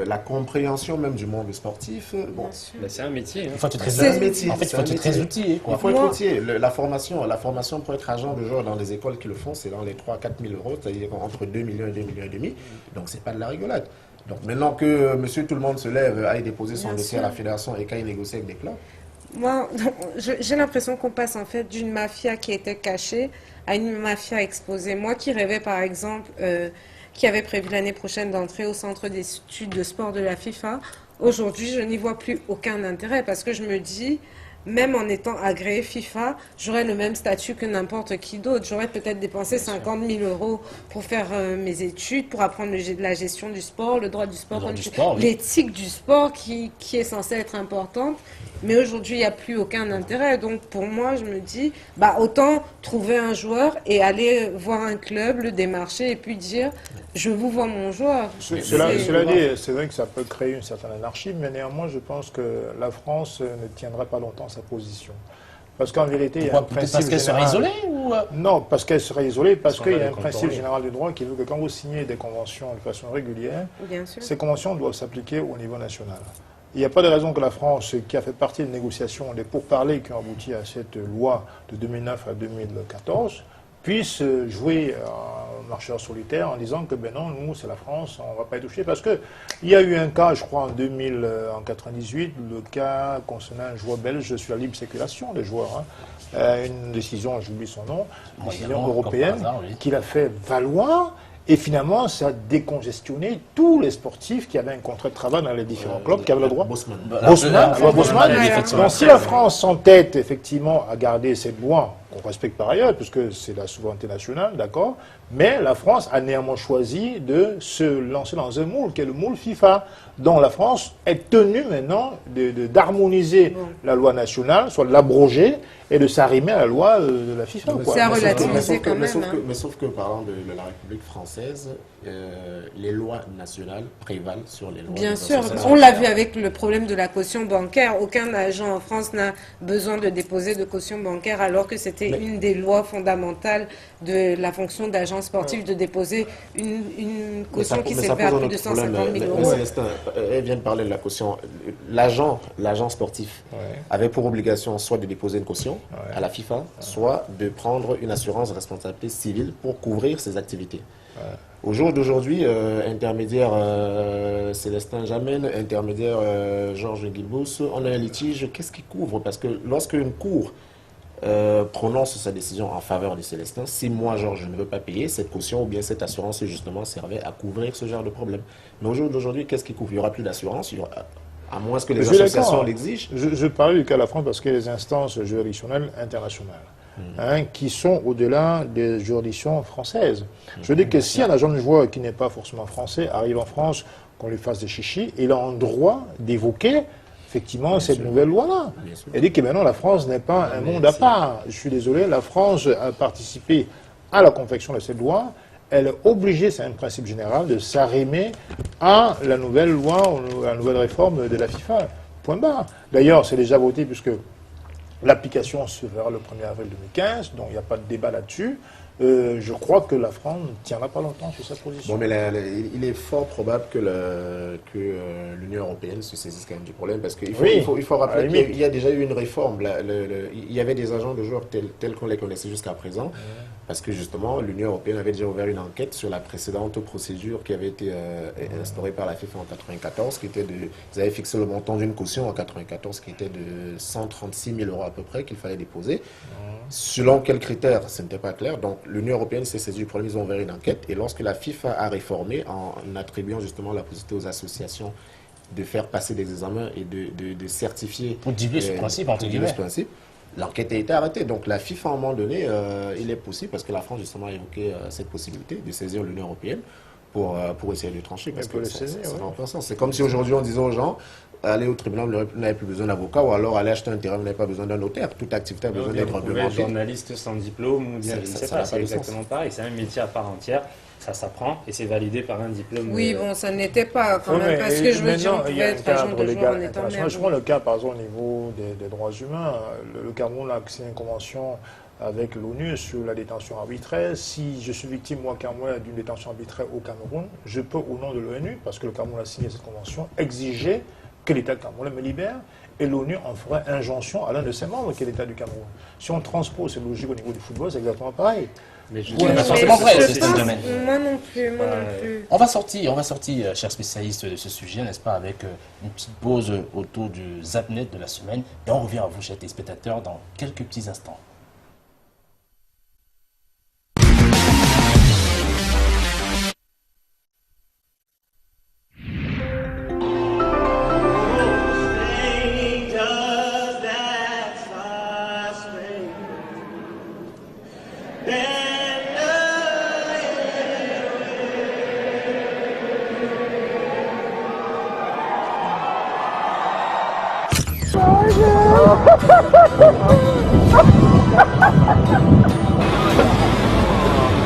la compréhension même du monde sportif. Bon, c'est un métier. Il faut être très outillé. En fait, il faut être très outillé. Il faut être outillé. La formation pour être agent de joueur dans les écoles qui le font, c'est dans les 3 à 4 000 euros, c'est-à-dire entre 2 millions et 2 millions et demi. Donc, c'est pas de la rigolade. Donc, maintenant que monsieur tout le monde se lève, aille déposer son dossier à la fédération et qu'aille négocier avec des clubs. Moi, j'ai l'impression qu'on passe en fait d'une mafia qui était cachée à une mafia exposée. Moi qui rêvais par exemple, qui avait prévu l'année prochaine d'entrer au centre d'études de sport de la FIFA, aujourd'hui je n'y vois plus aucun intérêt parce que je me dis, même en étant agréé FIFA, j'aurais le même statut que n'importe qui d'autre. J'aurais peut-être dépensé 50 000 euros pour faire mes études, pour apprendre la gestion du sport, le droit du sport, l'éthique du sport qui est censée être importante. Mais aujourd'hui, il n'y a plus aucun intérêt. Donc, pour moi, je me dis, autant trouver un joueur et aller voir un club, le démarcher et puis dire, je vous vends mon joueur. Cela dit, c'est vrai que ça peut créer une certaine anarchie, mais néanmoins, je pense que la France ne tiendra pas longtemps sa position. Parce qu'en vérité, il y a un principe parce qu'elle serait isolée ou... Non, parce qu'elle serait isolée, parce qu'il y a un principe général du droit qui veut que quand vous signez des conventions de façon régulière, ces conventions doivent s'appliquer au niveau national. Il n'y a pas de raison que la France, qui a fait partie des négociations, des pourparlers qui ont abouti à cette loi de 2009 à 2014, puisse jouer marcheurs solitaires en disant que ben non, nous c'est la France, on ne va pas y toucher. Parce qu'il y a eu un cas, je crois en 1998, le cas concernant un joueur belge sur la libre circulation des joueurs. Une décision, j'oublie son nom, une décision européenne qu'il a fait valoir. Et finalement, ça a décongestionné tous les sportifs qui avaient un contrat de travail dans les différents clubs, qui avaient le droit. Bosman. Donc si la France s'entête effectivement à garder cette loi, qu'on respecte par ailleurs, puisque c'est la souveraineté nationale, d'accord, mais la France a néanmoins choisi de se lancer dans un moule, qui est le moule FIFA, dont la France est tenue maintenant d'harmoniser la loi nationale, soit de l'abroger, et de s'arrimer à la loi de la FIFA. C'est à relativiser quand même. Mais sauf que parlant de la République française, les lois nationales prévalent sur les lois. Bien sûr, on l'a vu avec le problème de la caution bancaire. Aucun agent en France n'a besoin de déposer de caution bancaire, alors que c'était une des lois fondamentales de la fonction d'agent sportif de déposer une caution qui s'élevait à plus de 150 000 euros. Elle vient de parler de la caution. L'agent sportif avait pour obligation soit de déposer une caution à la FIFA, soit de prendre une assurance responsabilité civile pour couvrir ses activités. Au jour d'aujourd'hui, intermédiaire Célestin Jamène, intermédiaire Georges Guibous, on a un litige. Qu'est-ce qui couvre? Parce que lorsqu'une cour prononce sa décision en faveur de Célestin, si moi, Georges, je ne veux pas payer cette caution ou bien cette assurance, justement, servait à couvrir ce genre de problème. Mais au jour d'aujourd'hui, qu'est-ce qui couvre? Il n'y aura plus d'assurance, à moins que les associations l'exigent. Je parlais du cas de la France parce qu'il y a les instances juridictionnelles internationales qui sont au-delà des juridictions françaises. Je veux dire que si un agent de joueur qui n'est pas forcément français arrive en France, qu'on lui fasse des chichis, il a un droit d'évoquer effectivement cette nouvelle loi-là. Et dit que maintenant la France n'est pas un monde à part. Je suis désolé, la France a participé à la confection de cette loi. Elle est obligée, c'est un principe général, de s'arrimer à la nouvelle loi, à la nouvelle réforme de la FIFA. Point barre. D'ailleurs, c'est déjà voté puisque l'application se verra le 1er avril 2015, donc il n'y a pas de débat là-dessus. Je crois que la France ne tiendra pas longtemps sur sa position. Bon, mais il est fort probable que l'Union européenne se saisisse quand même du problème, parce qu'il faut rappeler qu'il y a déjà eu une réforme. Il y avait des agents de joueurs tels qu'on les connaissait jusqu'à présent, parce que justement l'Union européenne avait déjà ouvert une enquête sur la précédente procédure qui avait été instaurée par la FIFA en 1994, qui était ils avaient fixé le montant d'une caution en 1994 qui était de 136 000 euros à peu près qu'il fallait déposer. Selon quels critères, ce n'était pas clair. Donc l'Union européenne s'est saisie du problème, ils ont ouvert une enquête. Et lorsque la FIFA a réformé, en attribuant justement la possibilité aux associations de faire passer des examens et de certifier... Pour diluer ce principe, entre guillemets. L'enquête a été arrêtée. Donc la FIFA, à un moment donné, il est possible, parce que la France justement a évoqué cette possibilité de saisir l'Union européenne pour essayer de trancher. Parce que ça n'a aucun sens. C'est comme si aujourd'hui on disait aux gens, aller au tribunal, vous n'avez plus besoin d'avocat, ou alors aller acheter un terrain, vous n'avez pas besoin d'un notaire. Toute activité a besoin d'être réglementée. Journaliste sans diplôme, ou bien je ne sais pas, c'est exactement pareil. C'est un métier à part entière, ça s'apprend et c'est validé par un diplôme. Oui, bon, ça n'était pas quand même, parce que je veux dire, on pouvait être agent de joueur en étant maire. Je prends le cas, par exemple, au niveau des droits humains. Le Cameroun a signé une convention avec l'ONU sur la détention arbitraire. Si je suis victime, moi, Cameroun, d'une détention arbitraire au Cameroun, je peux, au nom de l'ONU, parce que le Cameroun a signé cette convention, exiger que l'État du Cameroun me libère, et l'ONU en ferait injonction à l'un de ses membres, qui est l'État du Cameroun. Si on transpose cette logique au niveau du football, c'est exactement pareil. Mais je pas forcément vrai, c'est ce domaine. Moi non plus, moi non plus. On va sortir, chers spécialistes de ce sujet, n'est-ce pas, avec une petite pause autour du Zapnet de la semaine, et on revient à vous, chers téléspectateurs, dans quelques petits instants.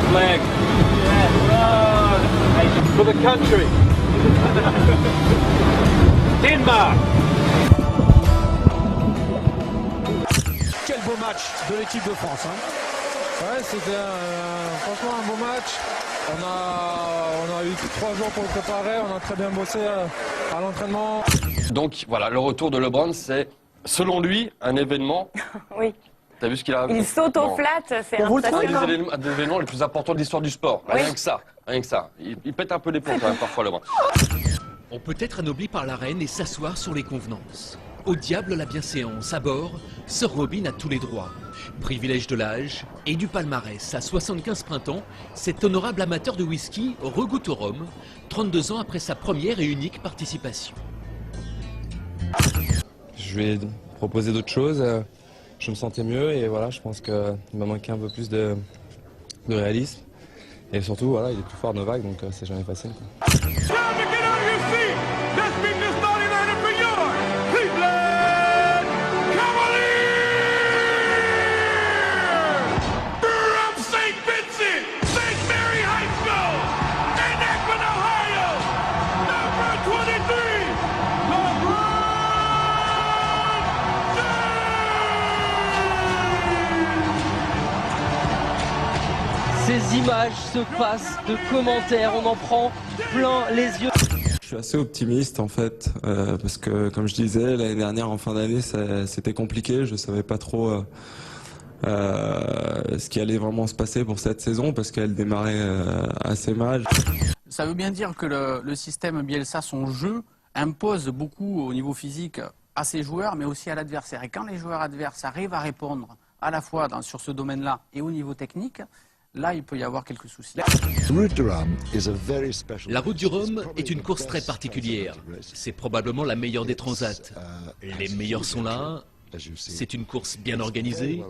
Flag. For the country. Denmark. Quel beau match de l'équipe de France. Ouais, c'était franchement un beau match. On a eu 3 jours pour le préparer, on a très bien bossé à l'entraînement. Donc voilà, le retour de LeBron, c'est selon lui un événement oui. T'as vu ce qu'il a raconté? Il s'auto-flatte, c'est impressionnant. Un des événements les plus importants de l'histoire du sport. Rien que ça. Rien que ça. Il pète un peu les plombs quand même parfois, le bras. On peut être anobli par la reine et s'asseoir sur les convenances. Au diable la bienséance, à bord, Sir Robin a tous les droits. Privilège de l'âge et du palmarès. À 75 printemps, cet honorable amateur de whisky regoute au rhum, 32 ans après sa première et unique participation. Je vais proposer d'autres choses, je me sentais mieux et voilà, je pense qu'il m'a manqué un peu plus de réalisme. Et surtout, voilà, il est plus fort de nos vagues, donc c'est jamais facile, quoi. Ces images se passent de commentaires, on en prend plein les yeux. Je suis assez optimiste en fait, parce que comme je disais, l'année dernière en fin d'année c'était compliqué, je ne savais pas trop ce qui allait vraiment se passer pour cette saison, parce qu'elle démarrait assez mal. Ça veut bien dire que le système Bielsa, son jeu, impose beaucoup au niveau physique à ses joueurs, mais aussi à l'adversaire. Et quand les joueurs adverses arrivent à répondre à la fois sur ce domaine-là et au niveau technique, là, il peut y avoir quelques soucis. La Route du Rhum est une course très particulière. C'est probablement la meilleure des transats. Les meilleurs sont là. C'est une course bien organisée.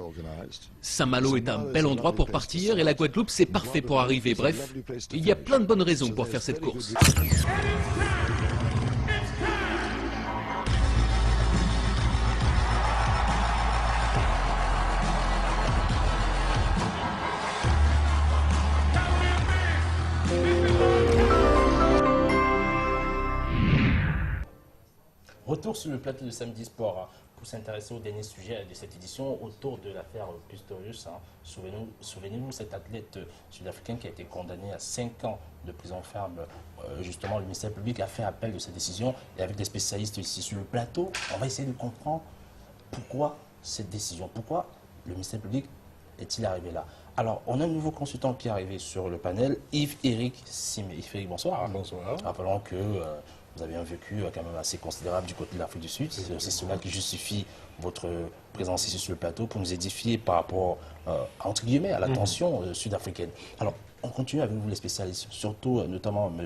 Saint-Malo est un bel endroit pour partir et la Guadeloupe, c'est parfait pour arriver. Bref, il y a plein de bonnes raisons pour faire cette course. Retour sur le plateau de Samedi Sport pour s'intéresser au dernier sujet de cette édition autour de l'affaire Pistorius. Souvenez-vous, cet athlète sud-africain qui a été condamné à 5 ans de prison ferme. Justement, le ministère public a fait appel de cette décision et avec des spécialistes ici sur le plateau, on va essayer de comprendre pourquoi cette décision, pourquoi le ministère public est-il arrivé là. Alors, on a un nouveau consultant qui est arrivé sur le panel, Yves-Éric Simé. Yves-Éric, bonsoir. Bonsoir. Rappelons que vous avez un vécu quand même assez considérable du côté de l'Afrique du Sud. C'est aussi cela qui justifie votre présence ici sur le plateau pour nous édifier par rapport, entre guillemets, à la tension sud-africaine. Alors, on continue avec vous les spécialistes, surtout notamment M.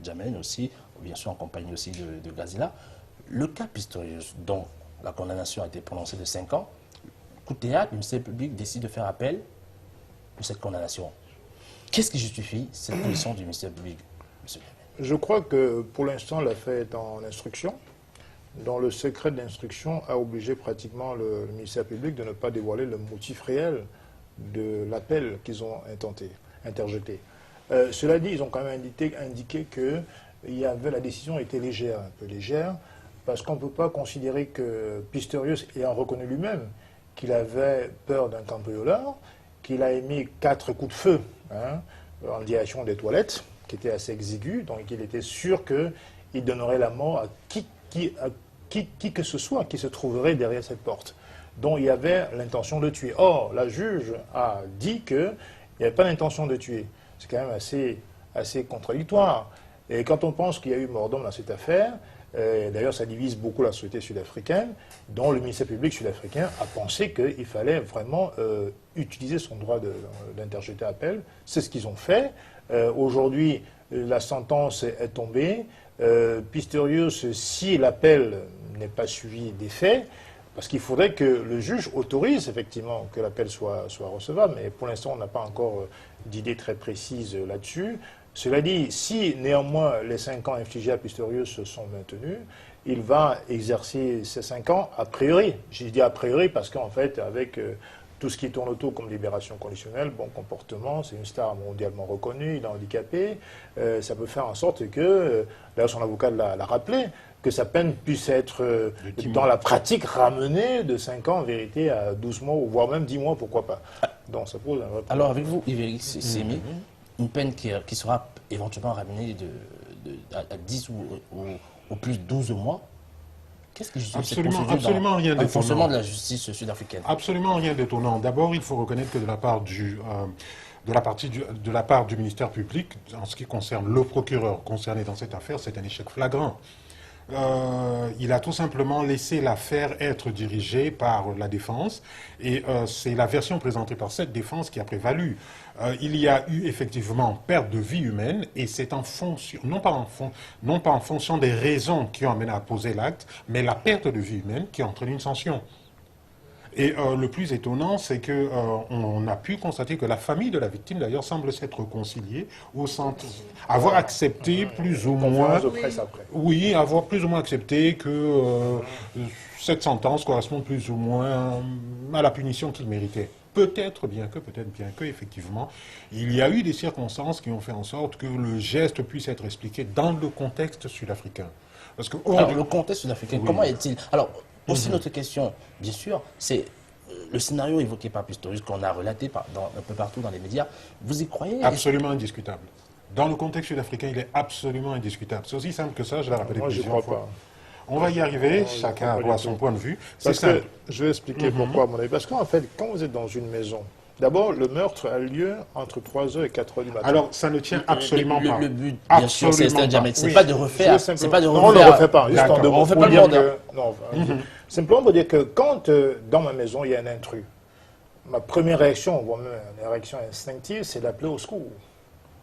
Djamène aussi, bien sûr en compagnie aussi de Gazila. Le cas Pistorius, dont la condamnation a été prononcée de 5 ans, coup de théâtre, le ministère public décide de faire appel de cette condamnation. Qu'est-ce qui justifie cette position du ministère public, M. Je crois que pour l'instant, l'affaire est en instruction, dont le secret de l'instruction a obligé pratiquement le ministère public de ne pas dévoiler le motif réel de l'appel qu'ils ont interjeté. Cela dit, ils ont quand même indiqué que la décision était légère, un peu légère, parce qu'on ne peut pas considérer que Pistorius, ayant reconnu lui-même qu'il avait peur d'un cambrioleur, qu'il a émis 4 coups de feu en direction des toilettes, qui était assez exigu, donc il était sûr qu'il donnerait la mort à qui que ce soit qui se trouverait derrière cette porte, dont il y avait l'intention de tuer. Or, la juge a dit qu'il n'y avait pas l'intention de tuer. C'est quand même assez contradictoire. Et quand on pense qu'il y a eu mort d'homme dans cette affaire, d'ailleurs ça divise beaucoup la société sud-africaine, dont le ministère public sud-africain a pensé qu'il fallait vraiment utiliser son droit d'interjeter appel. C'est ce qu'ils ont fait. Aujourd'hui, la sentence est tombée. Pistorius, si l'appel n'est pas suivi des faits, parce qu'il faudrait que le juge autorise effectivement que l'appel soit recevable, mais pour l'instant on n'a pas encore d'idée très précise là-dessus. Cela dit, si néanmoins les 5 ans infligés à Pistorius sont maintenus, il va exercer ces 5 ans a priori. J'ai dit a priori parce qu'en fait, avec tout ce qui tourne autour comme libération conditionnelle, bon comportement, c'est une star mondialement reconnue, il est handicapé, ça peut faire en sorte que, d'ailleurs son avocat l'a rappelé, que sa peine puisse être, dans la pratique, ramenée de 5 ans en vérité à 12 mois, voire même 10 mois, pourquoi pas. Donc ça pose un vrai problème. Alors avec vous, Yves-Éric Simé, une peine qui sera éventuellement ramenée à 10 ou plus 12 mois, Qu'est-ce qui justifie cette procédure dans le fonctionnement de la justice sud-africaine? Absolument rien d'étonnant. D'abord, il faut reconnaître que de la part du ministère public, en ce qui concerne le procureur concerné dans cette affaire, c'est un échec flagrant. Il a tout simplement laissé l'affaire être dirigée par la défense et c'est la version présentée par cette défense qui a prévalu. Il y a eu effectivement perte de vie humaine et c'est en fonction, non pas en fonction des raisons qui ont amené à poser l'acte, mais la perte de vie humaine qui entraîne une sanction. Et le plus étonnant, c'est qu'on a pu constater que la famille de la victime, d'ailleurs, semble s'être réconciliée au centre, avoir accepté plus ou moins, oui, avoir plus ou moins accepté que cette sentence correspond plus ou moins à la punition qu'il méritait. Peut-être bien que, effectivement, il y a eu des circonstances qui ont fait en sorte que le geste puisse être expliqué dans le contexte sud-africain. Parce que alors, le contexte sud-africain, comment est-il? Alors, aussi, notre question, bien sûr, c'est le scénario évoqué par Pistorius qu'on a relaté un peu partout dans les médias. Vous y croyez? Absolument indiscutable. Dans le contexte sud-africain, il est absolument indiscutable. C'est aussi simple que ça, je l'ai rappelé plusieurs fois. On va y arriver, chacun aura son point de vue. C'est simple. Je vais expliquer pourquoi, à mon avis. Parce qu'en fait, quand vous êtes dans une maison, d'abord, le meurtre a lieu entre 3h et 4h du matin. Alors, ça ne tient absolument pas. Le but, bien sûr, c'est pas de refaire. C'est pas de refaire. Non, on ne le refait pas. Juste en deux mots. On fait pas le bordel. Simplement pour dire que quand, dans ma maison, il y a un intrus, ma première réaction, voire même une réaction instinctive, c'est d'appeler au secours.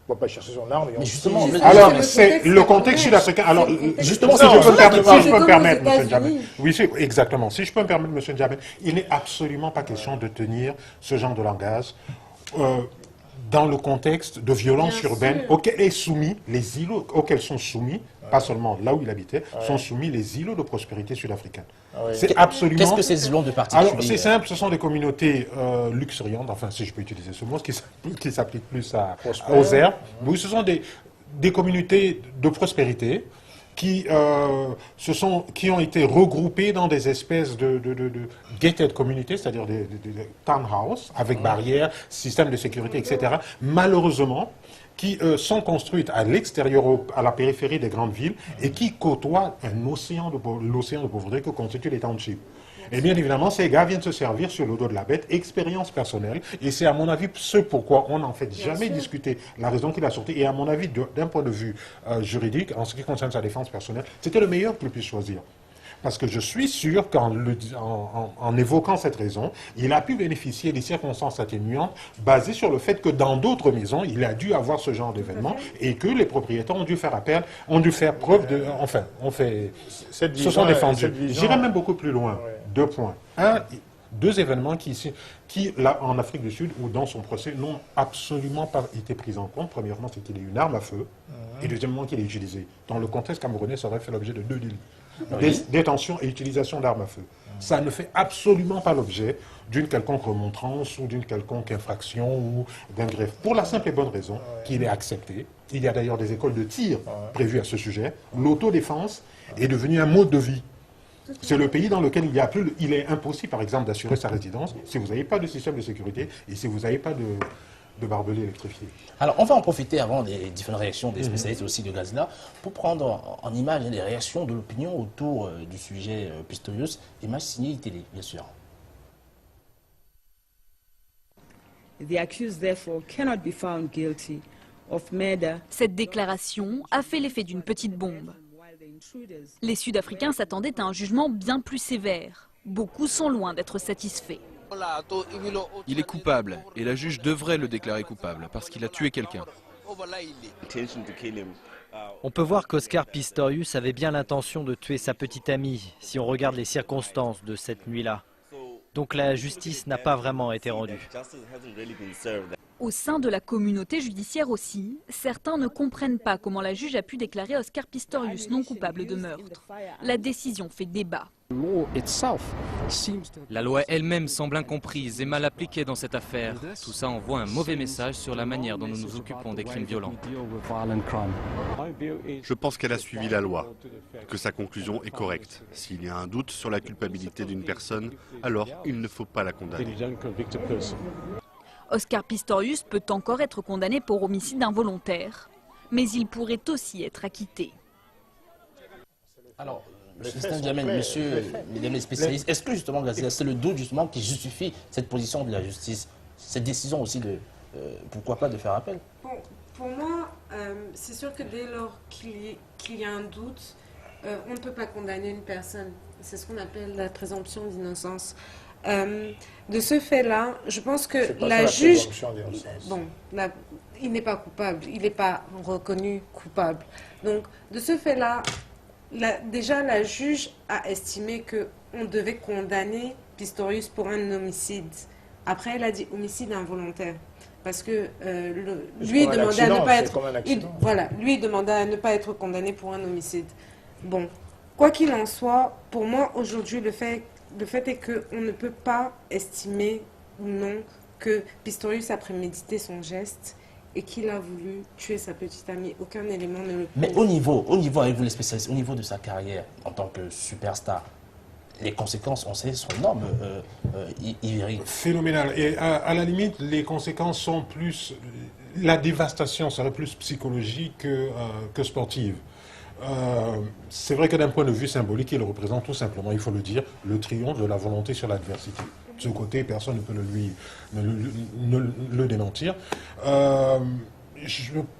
On ne va pas chercher son arme. Mais justement, alors, c'est le contexte sud-africain. Alors, justement, si je peux me permettre, M. Djamel. Oui, exactement. Si je peux me permettre, M. Djamel, il n'est absolument pas question de tenir ce genre de langage dans le contexte de violence urbaine auquel sont soumis, pas seulement là où il habitait, sont soumis les îlots de prospérité sud-africaine. C'est absolument... Qu'est-ce que ces îlots de particulier? Alors, c'est simple, ce sont des communautés luxuriantes, enfin, si je peux utiliser ce mot, qui s'applique plus aux airs. Oui, ce sont des communautés de prospérité qui ont été regroupées dans des espèces de gated communities, c'est-à-dire des townhouses avec barrières, systèmes de sécurité, etc. Malheureusement, qui sont construites à l'extérieur, à la périphérie des grandes villes, et qui côtoient l'océan de pauvreté que constituent les townships. Et bien évidemment, ces gars viennent se servir sur le dos de la bête, expérience personnelle, et c'est à mon avis ce pourquoi on n'en fait jamais discuté la raison qu'il a sorti, et à mon avis, d'un point de vue juridique, en ce qui concerne sa défense personnelle, c'était le meilleur qu'il puisse choisir. Parce que je suis sûr qu'en évoquant cette raison, il a pu bénéficier des circonstances atténuantes basées sur le fait que dans d'autres maisons, il a dû avoir ce genre d'événement et que les propriétaires ont dû faire preuve de... Enfin, se sont défendus. J'irai même beaucoup plus loin. Deux points. Deux événements qui, là, en Afrique du Sud, ou dans son procès, n'ont absolument pas été pris en compte. Premièrement, c'est qu'il ait une arme à feu. Et deuxièmement, qu'il ait utilisé. Dans le contexte camerounais, ça aurait fait l'objet de 2 délits. Détention et utilisation d'armes à feu. Ça ne fait absolument pas l'objet d'une quelconque remontrance ou d'une quelconque infraction ou d'un greffe. Pour la simple et bonne raison qu'il est accepté. Il y a d'ailleurs des écoles de tir prévues à ce sujet. L'autodéfense est devenue un mode de vie. C'est le pays dans lequel il est impossible, par exemple, d'assurer sa résidence si vous n'avez pas de système de sécurité et si vous n'avez pas de barbelés électrifiés. Alors, on va en profiter avant des différentes réactions des spécialistes aussi de Gazla pour prendre en image les réactions de l'opinion autour du sujet Pistorius. Image signée ITélé, bien sûr. The accused therefore cannot be found guilty of murder. Cette déclaration a fait l'effet d'une petite bombe. Les Sud-Africains s'attendaient à un jugement bien plus sévère. Beaucoup sont loin d'être satisfaits. Il est coupable et la juge devrait le déclarer coupable parce qu'il a tué quelqu'un. On peut voir qu'Oscar Pistorius avait bien l'intention de tuer sa petite amie si on regarde les circonstances de cette nuit-là. Donc la justice n'a pas vraiment été rendue. Au sein de la communauté judiciaire aussi, certains ne comprennent pas comment la juge a pu déclarer Oscar Pistorius non coupable de meurtre. La décision fait débat. La loi elle-même semble incomprise et mal appliquée dans cette affaire. Tout ça envoie un mauvais message sur la manière dont nous nous occupons des crimes violents. Je pense qu'elle a suivi la loi, que sa conclusion est correcte. S'il y a un doute sur la culpabilité d'une personne, alors il ne faut pas la condamner. Oscar Pistorius peut encore être condamné pour homicide involontaire, mais il pourrait aussi être acquitté. Alors, Système Jamel, monsieur, mesdames les spécialistes, est-ce que justement, c'est le doute justement qui justifie cette position de la justice, cette décision aussi de, pourquoi pas, de faire appel? Pour moi, c'est sûr que dès lors qu'il y a un doute, on ne peut pas condamner une personne. C'est ce qu'on appelle la présomption d'innocence. De ce fait-là, je pense que la juge... Bon, il n'est pas coupable, il n'est pas reconnu coupable. Donc, de ce fait-là, déjà la juge a estimé qu'on devait condamner Pistorius pour un homicide. Après, elle a dit homicide involontaire. Parce que lui demandait à ne pas être... Voilà, lui demandait à ne pas être condamné pour un homicide. Bon, quoi qu'il en soit, pour moi, aujourd'hui, le fait est qu'on ne peut pas estimer ou non que Pistorius a prémédité son geste et qu'il a voulu tuer sa petite amie. Aucun élément ne le prouve. Mais au niveau, avec vous les spécialistes, au niveau de sa carrière en tant que superstar, les conséquences, on sait, sont énormes. Phénoménal. Et à la limite, les conséquences sont plus... La dévastation serait plus psychologique que sportive. C'est vrai que d'un point de vue symbolique, il représente tout simplement, il faut le dire, le triomphe de la volonté sur l'adversité. De ce côté, personne ne peut le démentir.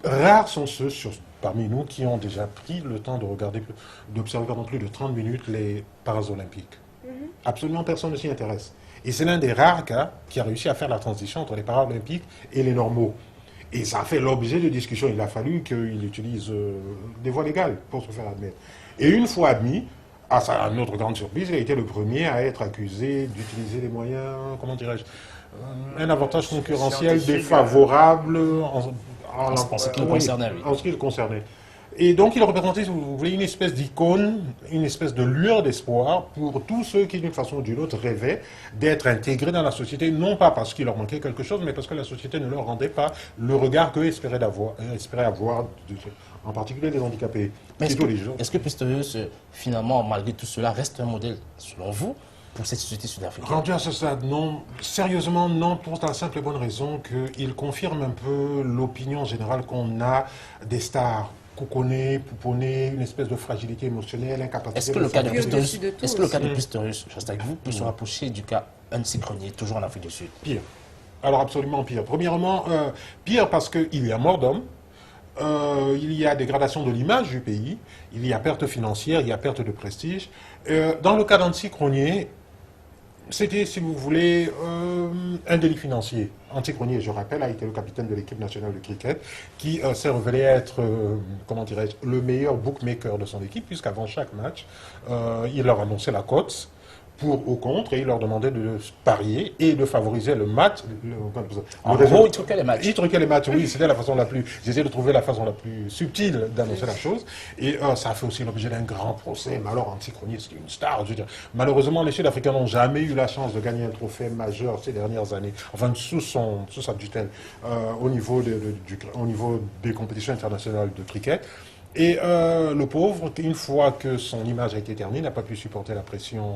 Rares sont ceux parmi nous qui ont déjà pris le temps de d'observer pendant plus de 30 minutes les Paralympiques. Absolument personne ne s'y intéresse. Et c'est l'un des rares cas qui a réussi à faire la transition entre les Paralympiques et les normaux. Et ça a fait l'objet de discussions. Il a fallu qu'il utilise des voies légales pour se faire admettre. Et une fois admis, à notre grande surprise, il a été le premier à être accusé d'utiliser les moyens, comment dirais-je, un avantage concurrentiel défavorable en ce qui le concernait. En ce qui le concernait. Et donc il représentait, si vous voulez, une espèce d'icône, une espèce de lueur d'espoir pour tous ceux qui, d'une façon ou d'une autre, rêvaient d'être intégrés dans la société, non pas parce qu'il leur manquait quelque chose, mais parce que la société ne leur rendait pas le regard qu'eux espéraient avoir, en particulier les handicapés. Est-ce que Pistorius, finalement, malgré tout cela, reste un modèle, selon vous, pour cette société sud-africaine? Rendu à ce stade, non. Sérieusement, non, pour la simple et bonne raison qu'il confirme un peu l'opinion générale qu'on a des stars. Couconné, pouponné, une espèce de fragilité émotionnelle, incapacité... Est-ce que le cas de Pistorius, je reste avec vous, peut se rapprocher du cas Hansi Cronje, toujours en Afrique du Sud? Pire. Alors absolument pire. Premièrement, pire parce qu'il y a mort d'homme, il y a dégradation de l'image du pays, il y a perte financière, il y a perte de prestige. Dans le cas d'Hansi Cronje, c'était, si vous voulez, un délit financier. Hansi Cronje, je rappelle, a été le capitaine de l'équipe nationale de cricket, qui s'est révélé être, comment dirais-je, le meilleur bookmaker de son équipe, puisqu'avant chaque match, il leur annonçait la cote pour ou contre, et il leur demandait de parier et de favoriser le match. En gros, il truquait les matchs. Il truquait les matchs, oui, c'était la façon la plus... J'essayais de trouver la façon la plus subtile d'annoncer la chose, et ça a fait aussi l'objet d'un grand procès. Mais alors, Hansi Cronje, c'était une star, je veux dire. Malheureusement, les Sud-Africains n'ont jamais eu la chance de gagner un trophée majeur ces dernières années, enfin, sous sa tutelle, au niveau des compétitions internationales de cricket. Et le pauvre, une fois que son image a été ternie, n'a pas pu supporter la pression,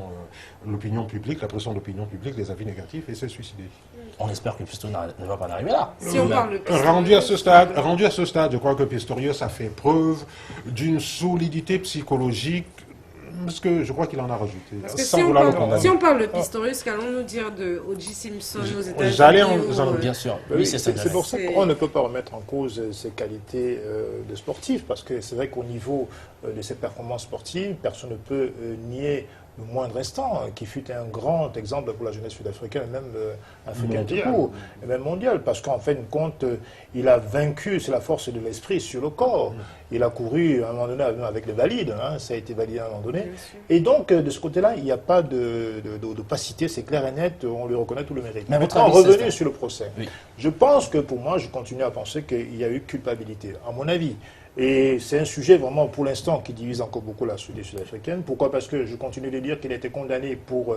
l'opinion publique, la pression de l'opinion publique, les avis négatifs, et s'est suicidé. On espère que Pistorius ne va pas en arriver là. Si on parle de Pistorius, rendu à ce stade, je crois que Pistorius a fait preuve d'une solidité psychologique, parce que je crois qu'il en a rajouté. Parce que si on parle de Pistorius, qu'allons-nous dire de O.J. Simpson aux États-Unis? Bien sûr. Oui, c'est pour ça qu'on ne peut pas remettre en cause ses qualités de sportif, parce que c'est vrai qu'au niveau de ses performances sportives, personne ne peut nier le moindre instant, qui fut un grand exemple pour la jeunesse sud-africaine, et même africaine tout court, et même mondiale, parce qu'en fin de compte, il a vaincu, c'est la force de l'esprit sur le corps. Il a couru à un moment donné avec les valides, ça a été validé à un moment donné. Et donc, de ce côté-là, il n'y a pas d'opacité, c'est clair et net, on lui reconnaît tout le mérite. Mais maintenant, revenu sur le procès, je pense que pour moi, je continue à penser qu'il y a eu culpabilité, à mon avis. Et c'est un sujet vraiment, pour l'instant, qui divise encore beaucoup la société sud-africaine. Pourquoi? Parce que je continue de dire qu'il a été condamné pour,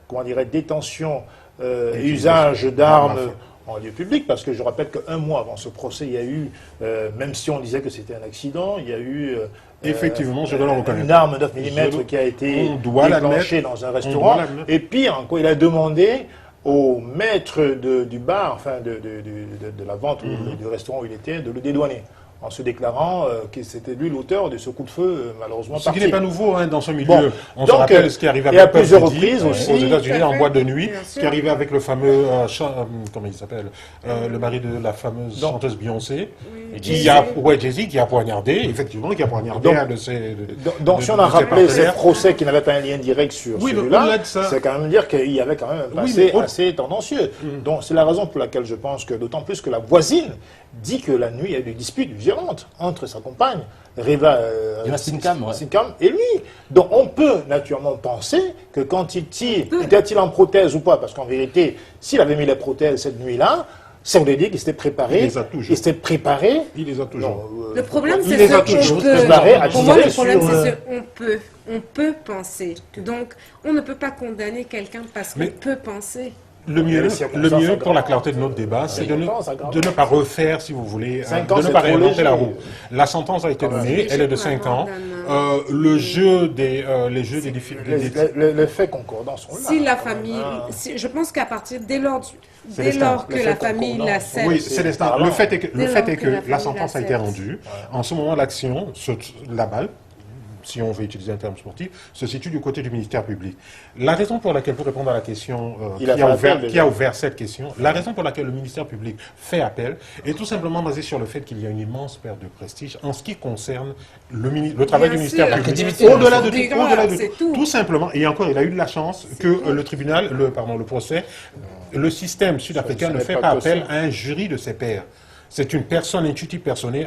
comment dirais, détention et usage d'armes en lieu public, parce que je rappelle qu'un mois avant ce procès, il y a eu, même si on disait que c'était un accident, il y a eu effectivement, je dois le reconnaître, une arme 9 mm qui a été déclenchée dans un restaurant. Et pire encore, il a demandé au maître du bar, enfin de la vente ou du restaurant où il était, de le dédouaner, en se déclarant que c'était lui l'auteur de ce coup de feu, malheureusement. Ce qui n'est pas nouveau dans ce milieu. Bon, on se rappelle ce qui arrivait avec à plusieurs reprises aussi aux États-Unis en boîte de nuit, ce qui arrivait avec le fameux, comment il s'appelle, le mari de la fameuse chanteuse Beyoncé, Jay-Z, qui a poignardé, effectivement, qui a poignardé un de ses. Donc, si on a rappelé ces procès qui n'avaient pas un lien direct sur celui-là, c'est quand même dire qu'il y avait quand même un passé assez tendancieux. Donc, c'est la raison pour laquelle je pense que, d'autant plus que la voisine dit que la nuit, il y a eu des disputes violentes entre sa compagne, Reva Sinkam et lui. Donc, on peut naturellement penser que quand il tire, était-il en prothèse ou pas? Parce qu'en vérité, s'il avait mis les prothèses cette nuit-là, ça voulait dire qu'il s'était préparé. Il les a toujours. Il s'était préparé. Il les a toujours. Le problème, c'est ce pour moi, le problème, c'est ce on peut penser. Donc, on ne peut pas condamner quelqu'un parce qu'on peut penser. Le mieux pour la clarté de notre débat, c'est de ne pas refaire, si vous voulez, de ne pas réinventer la roue. La sentence a été donnée, elle est de 5 ans. Le jeu des difficultés... Les faits concordants sont là. Si la famille... je pense qu'à partir dès lors que la famille l'accepte... Oui, c'est l'instant. Le fait est que la sentence a été rendue. En ce moment, l'action, la balle, si on veut utiliser un terme sportif, se situe du côté du ministère public. La raison pour laquelle, pour répondre à la question qui a ouvert cette question, la raison pour laquelle le ministère public fait appel est tout simplement basée sur le fait qu'il y a une immense perte de prestige en ce qui concerne le travail du ministère public. Au-delà de tout simplement, et encore, il a eu de la chance que le tribunal, le procès, le système sud-africain ne fait pas appel à un jury de ses pairs. C'est une personne intuitive personnée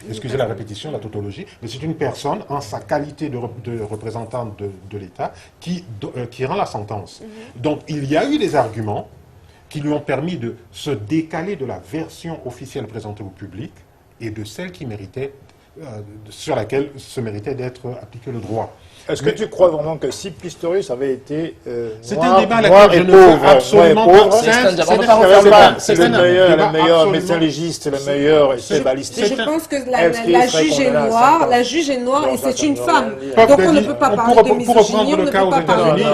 excusez la répétition, la tautologie, mais c'est une personne en sa qualité de représentante de l'État qui rend la sentence. Donc il y a eu des arguments qui lui ont permis de se décaler de la version officielle présentée au public et de celle qui méritait, sur laquelle se méritait d'être appliqué le droit. Est-ce que tu crois vraiment que si Pistorius avait été c'est un débat à laquelle je ne fais absolument pas. C'est le meilleur médecin légiste, le meilleur essai balistique. Je pense que la juge est noire, et c'est une femme. Donc on ne peut pas parler de misogynie, on ne peut pas parler de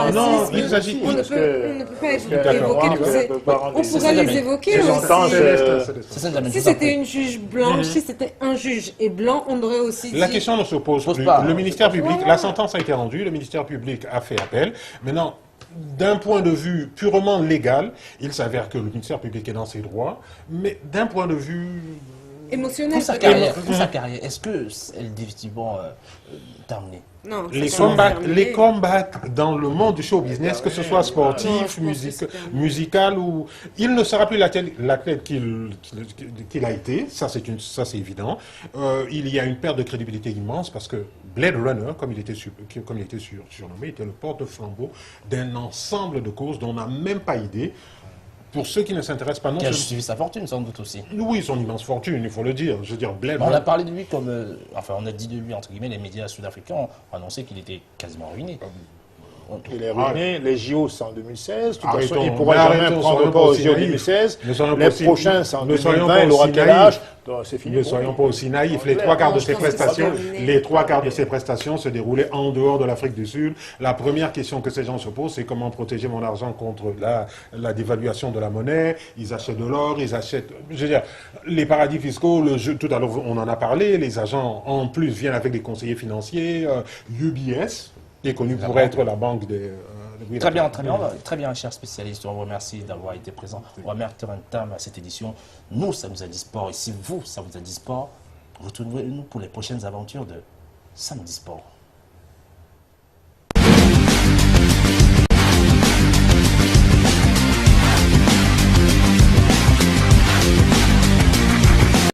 racisme, on ne peut pas évoquer tous ces... On pourrait les évoquer aussi. Si c'était une juge blanche, si c'était un juge et blanc, on aurait aussi dit... La question ne se pose plus. Le ministère public, la sentence a été rendue, le ministère public a fait appel. Maintenant, d'un point de vue purement légal, il s'avère que le ministère public est dans ses droits, mais d'un point de vue... émotionnel. Pour sa carrière, est-ce qu'elle est définitivement terminée? Non, les combats dans le monde du show business, que ce soit sportif, musical ou... Il ne sera plus l'athlète qu'il a été, ça c'est évident. Il y a une perte de crédibilité immense parce que Blade Runner, comme il était surnommé, était le porte-flambeau d'un ensemble de causes dont on n'a même pas idée. Pour ceux qui ne s'intéressent pas, non. Qui a justifié sa fortune, sans doute aussi. Oui, son immense fortune, il faut le dire. Je veux dire, Blade on a parlé de lui comme... on a dit de lui, entre guillemets, les médias sud-africains ont annoncé qu'il était quasiment ruiné. Il est ruiné. Les JO, c'est en 2016. De toute façon, il ne pourra jamais prendre part aux JO 2016. Les prochains, c'est en 2020. Il aura quel âge? C'est fini. Ne soyons pas aussi naïfs. Les trois quarts de ces prestations se déroulaient en dehors de l'Afrique du Sud. La première question que ces gens se posent, c'est comment protéger mon argent contre la dévaluation de la monnaie. Ils achètent de l'or, ils achètent... Je veux dire, les paradis fiscaux, tout à l'heure, on en a parlé. Les agents, en plus, viennent avec des conseillers financiers. UBS est connu pour être la banque des... Très bien, cher spécialiste. On vous remercie d'avoir été présent. On va mettre un terme à cette édition. Nous, ça nous a dit sport. Et si vous, ça vous a dit sport, retrouvez-nous pour les prochaines aventures de Samedi Sport.